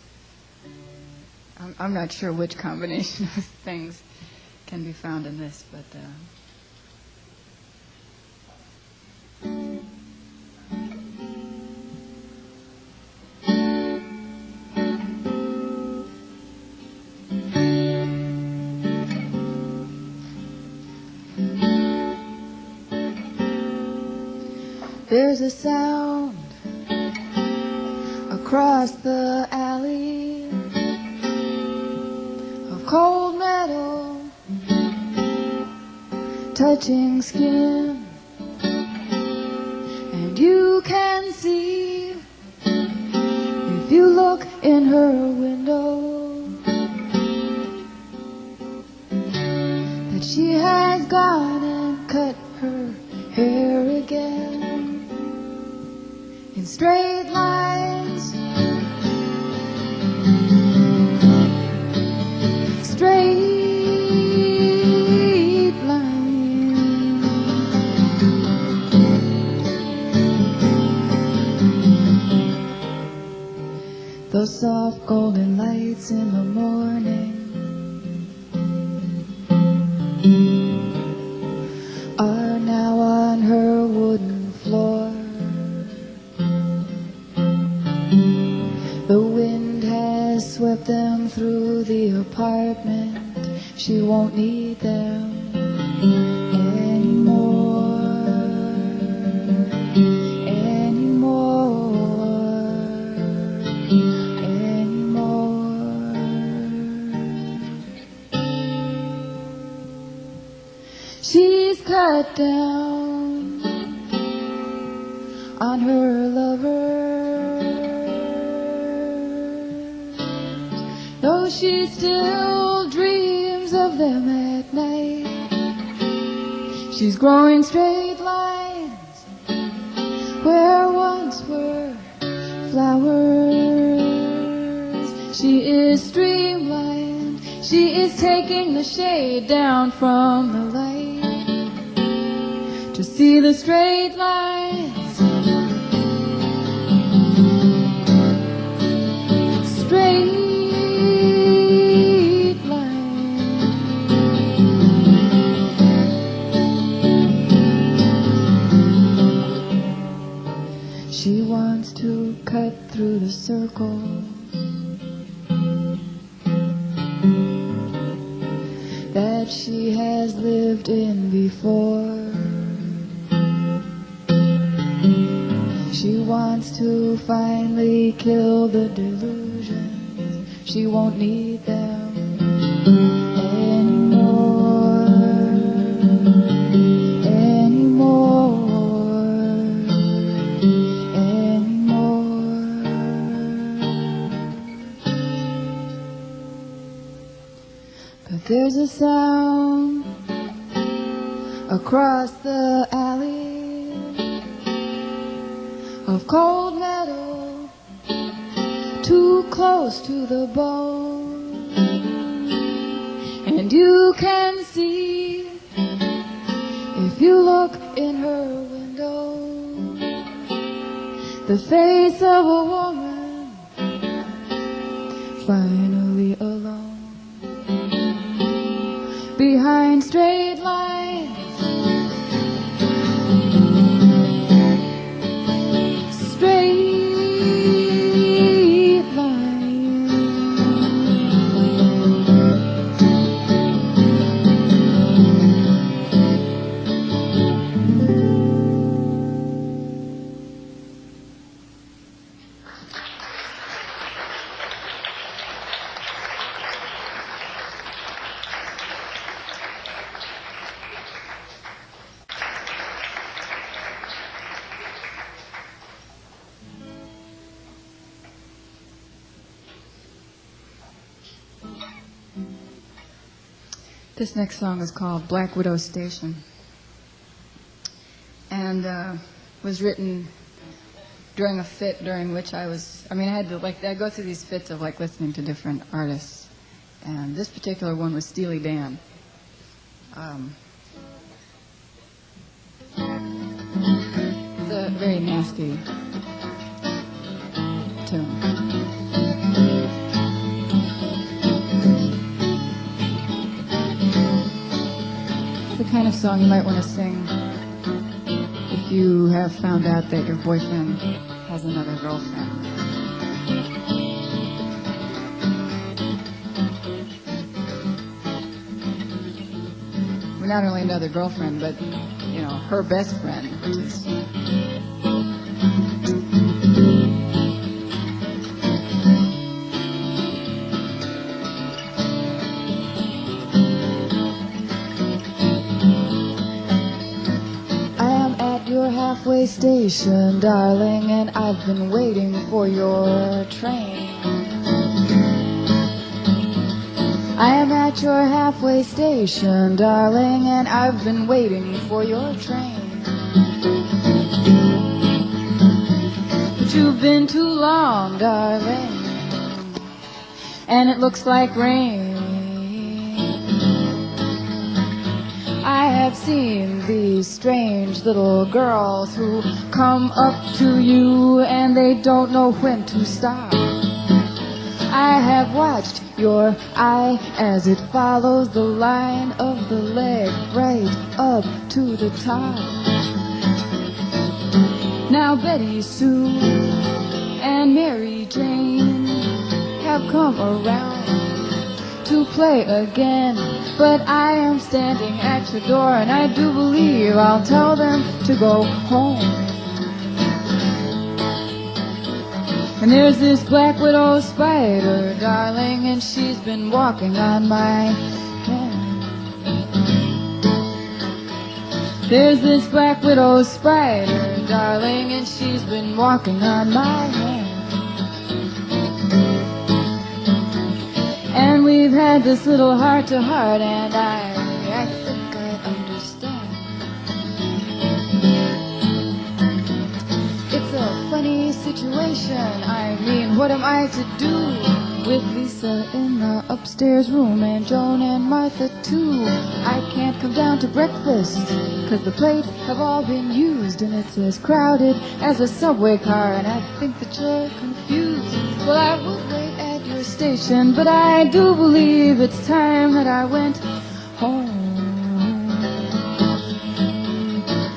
I'm not sure which combination of things can be found in this, but There's a sound across the alley of cold metal touching skin, and you can see if you look in her window that she has gone and cut her hair again in straight lines, straight lines. Those soft golden lights in the morning are now on her wooden floor. The wind has swept them through the apartment. She won't need them anymore, anymore. She's cut down on her lover, though she still dreams of them at night. She's growing straight lines where once were flowers. She is streamlined. She is taking the shade down from the light to see the straight lines. Straight she wants to cut through the circles that she has lived in before. She wants to finally kill the delusions. She won't need them anymore, anymore. But there's a sound across the alley of cold metal, too close to the bone, and you can see if you look in her window the face of a woman finally alone behind straight lines. Straight lines. This next song is called Black Widow Station, and was written during a fit during which I had to I go through these fits of listening to different artists, and this particular one was Steely Dan. It's a very nasty tune. The kind of song you might want to sing if you have found out that your boyfriend has another girlfriend. Well, not only another girlfriend, but, her best friend, which is station, darling, and I've been waiting for your train. I am at your halfway station, darling, and I've been waiting for your train. But you've been too long, darling, and it looks like rain. I have seen these strange little girls who come up to you and they don't know when to stop. I have watched your eye as it follows the line of the leg right up to the top. Now Betty Sue and Mary Jane have come around to play again, but I am standing at your door and I do believe I'll tell them to go home. And there's this black widow spider, darling, and she's been walking on my hand. There's this black widow spider, darling, and she's been walking on my hand. And we've had this little heart-to-heart, and I think I understand. It's a funny situation. I mean, what am I to do with Lisa in the upstairs room and Joan and Martha too? I can't come down to breakfast 'cause the plates have all been used and it's as crowded as a subway car, and I think that you're confused. Well, I would wait at your station, but I do believe it's time that I went home.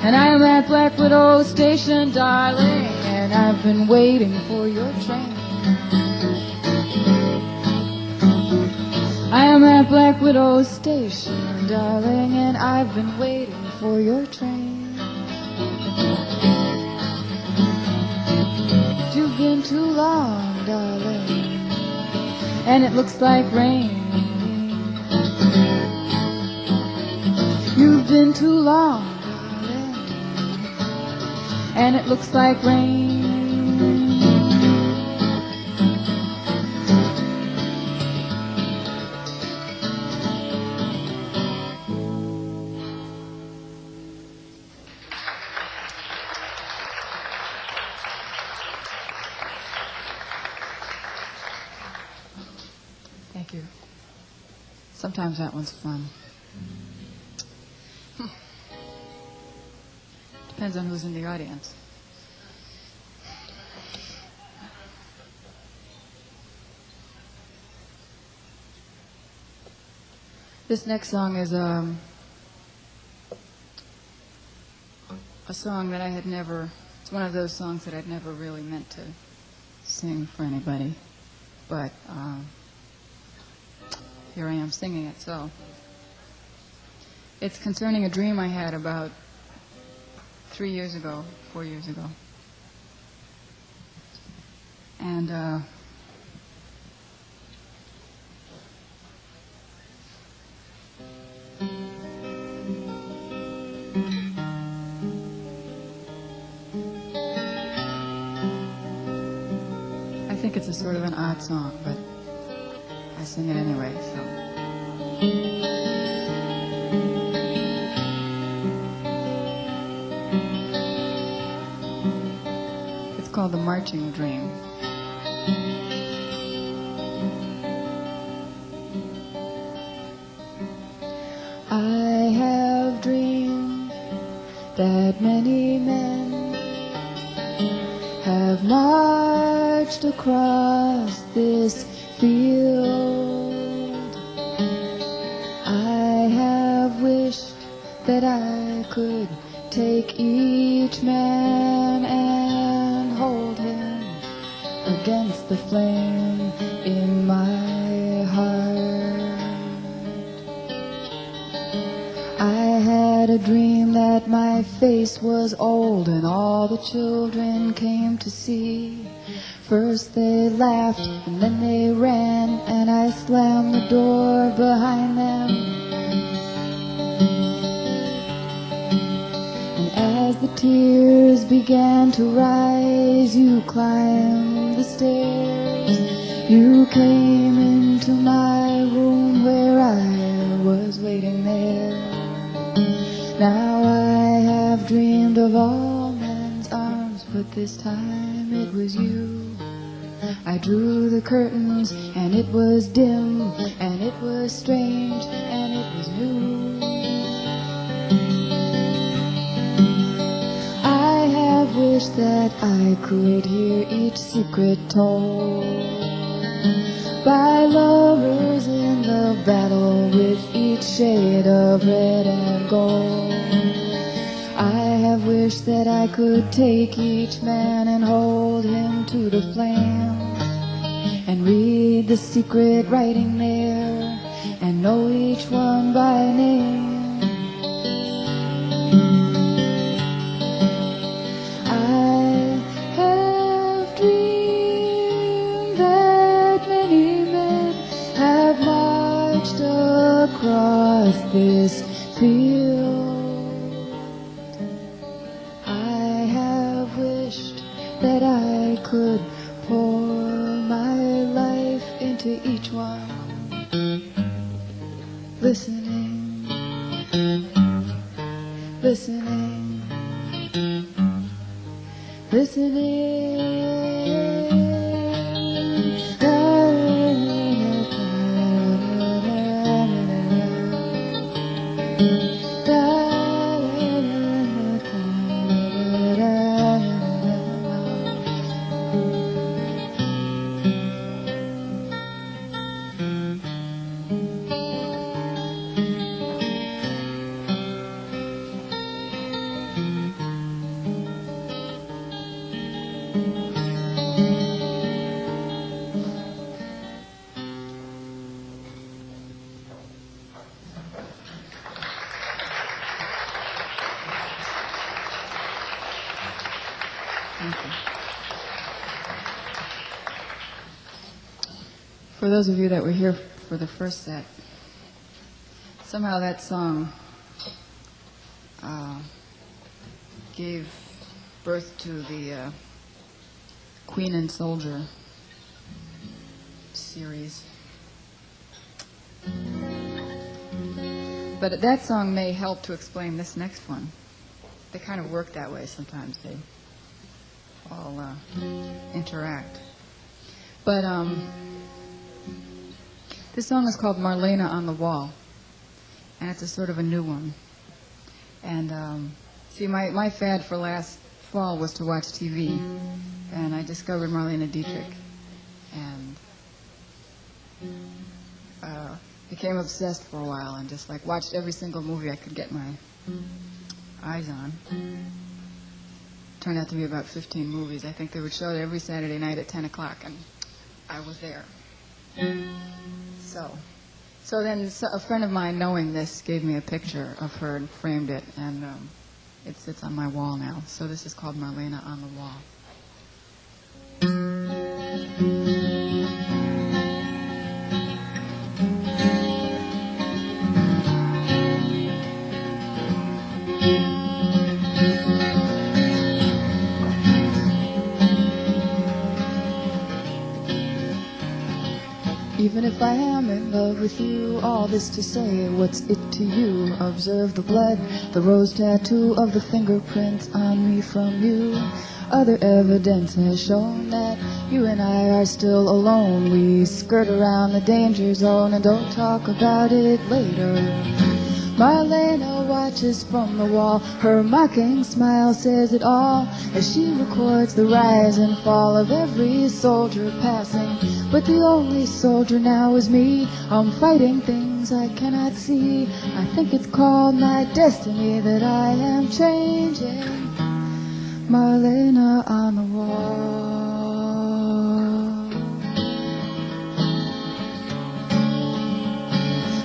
And I'm at Black Widow Station, darling, and I've been waiting for your train. I am at Black Widow Station, darling, and I've been waiting for your train. You've been too long, darling, and it looks like rain. You've been too long, darling, and it looks like rain. Thank you. Sometimes that one's fun. Depends on who's in the audience. This next song is a song that I had never, it's one of those songs that I'd never really meant to sing for anybody, but here I am singing it. So it's concerning a dream I had about 4 years ago. And I think it's a sort of an odd song, but I sing it anyway, so. It's called The Marching Dream. I have dreamed that many men have marched across this field. I have wished that I could take each man and hold him against the flame in my heart. I had a dream that my face was old and all the children came to see. First they laughed and then they ran, and I slammed the door behind them. And as the tears began to rise, you climbed the stairs. You came into my room where I was waiting there. Now I have dreamed of all men's arms, but this time it was you. I drew the curtains, and it was dim, and it was strange, and it was new. I have wished that I could hear each secret told by lovers in the battle with each shade of red and gold. I have wished that I could take each man and hold him to the flame and read the secret writing there and know each one by name. I have dreamed that many men have marched across this field. I have wished that I could pour my life into each one, listening, listening, listening. For those of you that were here for the first set, somehow that song gave birth to the Queen and Soldier series. But that song may help to explain this next one. They kind of work that way sometimes. They all interact. But this song is called Marlene on the Wall, and it's a sort of a new one. And see, my fad for last fall was to watch TV, and I discovered Marlene Dietrich, and became obsessed for a while, and just like watched every single movie I could get my eyes on. Turned out to be about 15 movies. I think they would show it every Saturday night at 10 o'clock, and I was there. So then a friend of mine, knowing this, gave me a picture of her and framed it, and it sits on my wall now. So this is called Marlene on the Wall. Even if I am in love with you, all this to say, what's it to you? Observe the blood, the rose tattoo of the fingerprints on me from you. Other evidence has shown that you and I are still alone. We skirt around the danger zone and don't talk about it later. Marlene watches from the wall, her mocking smile says it all, as she records the rise and fall of every soldier passing. But the only soldier now is me. I'm fighting things I cannot see. I think it's called my destiny that I am changing. Marlene on the wall.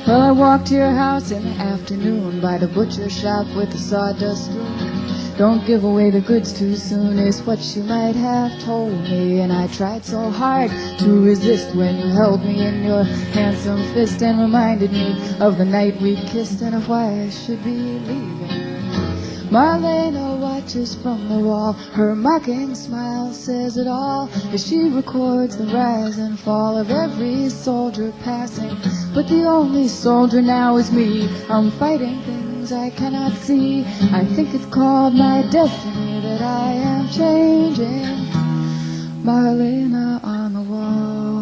Well, I walked to your house in the afternoon by the butcher shop with the sawdust spoon. Don't give away the goods too soon is what she might have told me. And I tried so hard to resist when you held me in your handsome fist and reminded me of the night we kissed and of why I should be leaving. Marlene watches from the wall. Her mocking smile says it all as she records the rise and fall of every soldier passing. But the only soldier now is me. I'm fighting things I cannot see. I think it's called my destiny that I am changing. Marlene on the wall.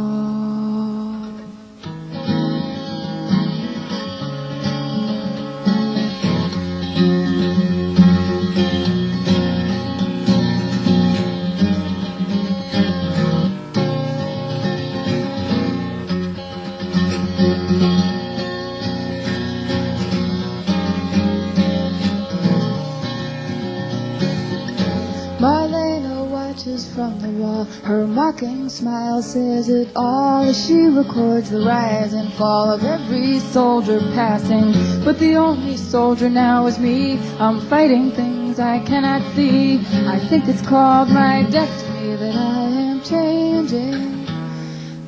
Marlene watches from the wall. Her mocking smile says it all as she records the rise and fall of every soldier passing. But the only soldier now is me. I'm fighting things I cannot see. I think it's called my destiny that I am changing.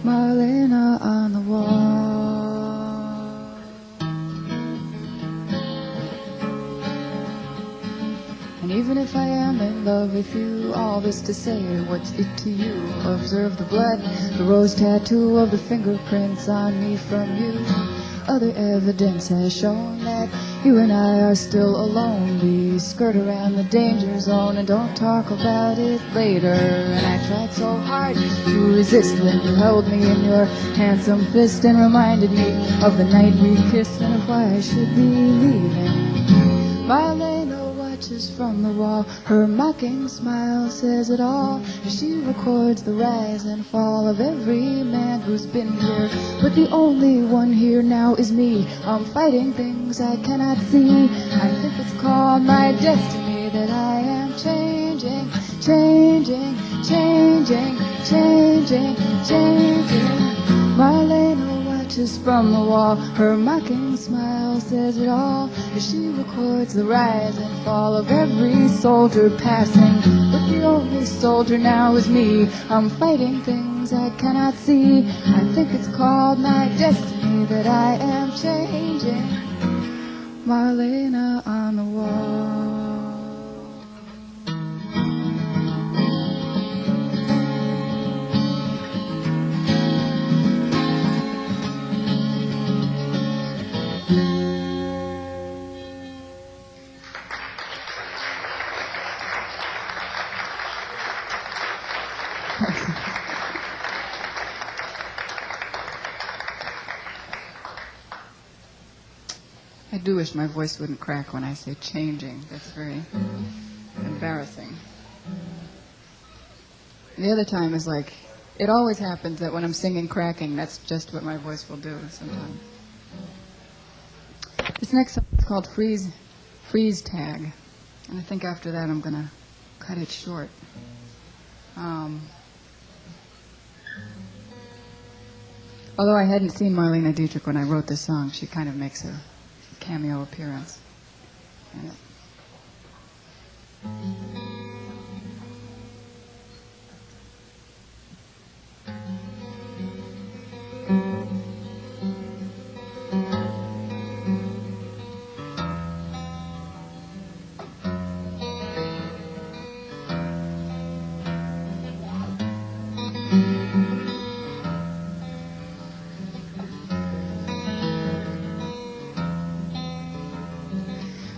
Marlene on the wall. And even if I am in love with you, all this to say, what's it to you? Observe the blood, the rose tattoo of the fingerprints on me from you. Other evidence has shown that you and I are still alone. We skirt around the danger zone and don't talk about it later. And I tried so hard to resist when you held me in your handsome fist and reminded me of the night we kissed and of why I should be leaving. Marlene watches from the wall. Her mocking smile says it all as she records the rise and fall of every man who's been here. But the only one here now is me. I'm fighting things I cannot see. I think it's called my destiny that I am changing, changing, changing, changing, changing. Marlene watches from the wall. Her mocking smile says it all as she records the rise and fall of every soldier passing. But the only soldier now is me. I'm fighting things I cannot see. I think it's called my destiny that I am changing. Marlene on the wall. I do wish my voice wouldn't crack when I say changing. That's very embarrassing. The other time is like, it always happens that when I'm singing cracking, that's just what my voice will do sometimes. This next song is called Freeze Tag. And I think after that I'm going to cut it short. Although I hadn't seen Marlene Dietrich when I wrote this song, she kind of makes a cameo appearance in it.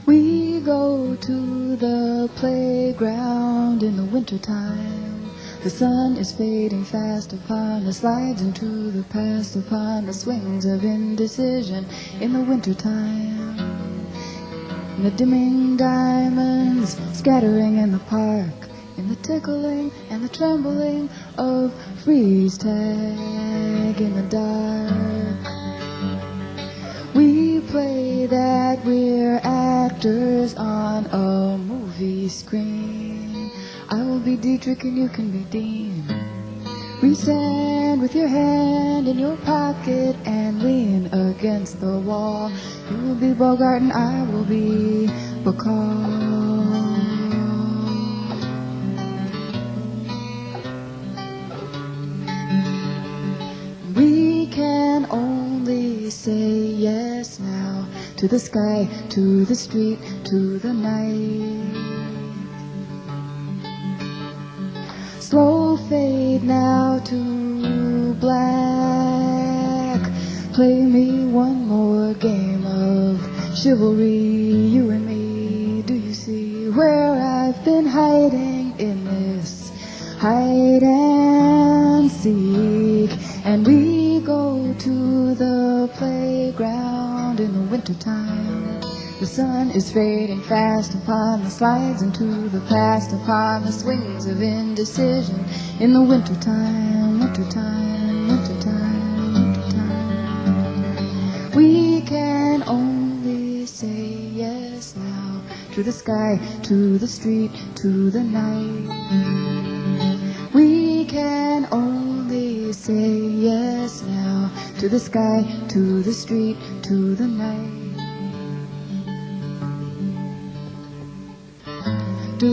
We go to the playground in the wintertime. The sun is fading fast upon the slides into the past, upon the swings of indecision in the wintertime. And the dimming diamonds scattering in the park, in the tickling and the trembling of freeze tag in the dark. We play that we're actors on a movie screen. I will be Dietrich and you can be Dean. We stand with your hand in your pocket and lean against the wall. You will be Bogart and I will be Bacall. We can only say yes now to the sky, to the street, to the night. Slow fade now to black. Play me one more game of chivalry, you and me. Do you see where I've been hiding in this hide and seek? And we go to the playground in the wintertime. The sun is fading fast upon the slides into the past, upon the swings of indecision in the wintertime, wintertime, wintertime, wintertime. We can only say yes now to the sky, to the street, to the night. We can only say yes now to the sky, to the street, to the night. Do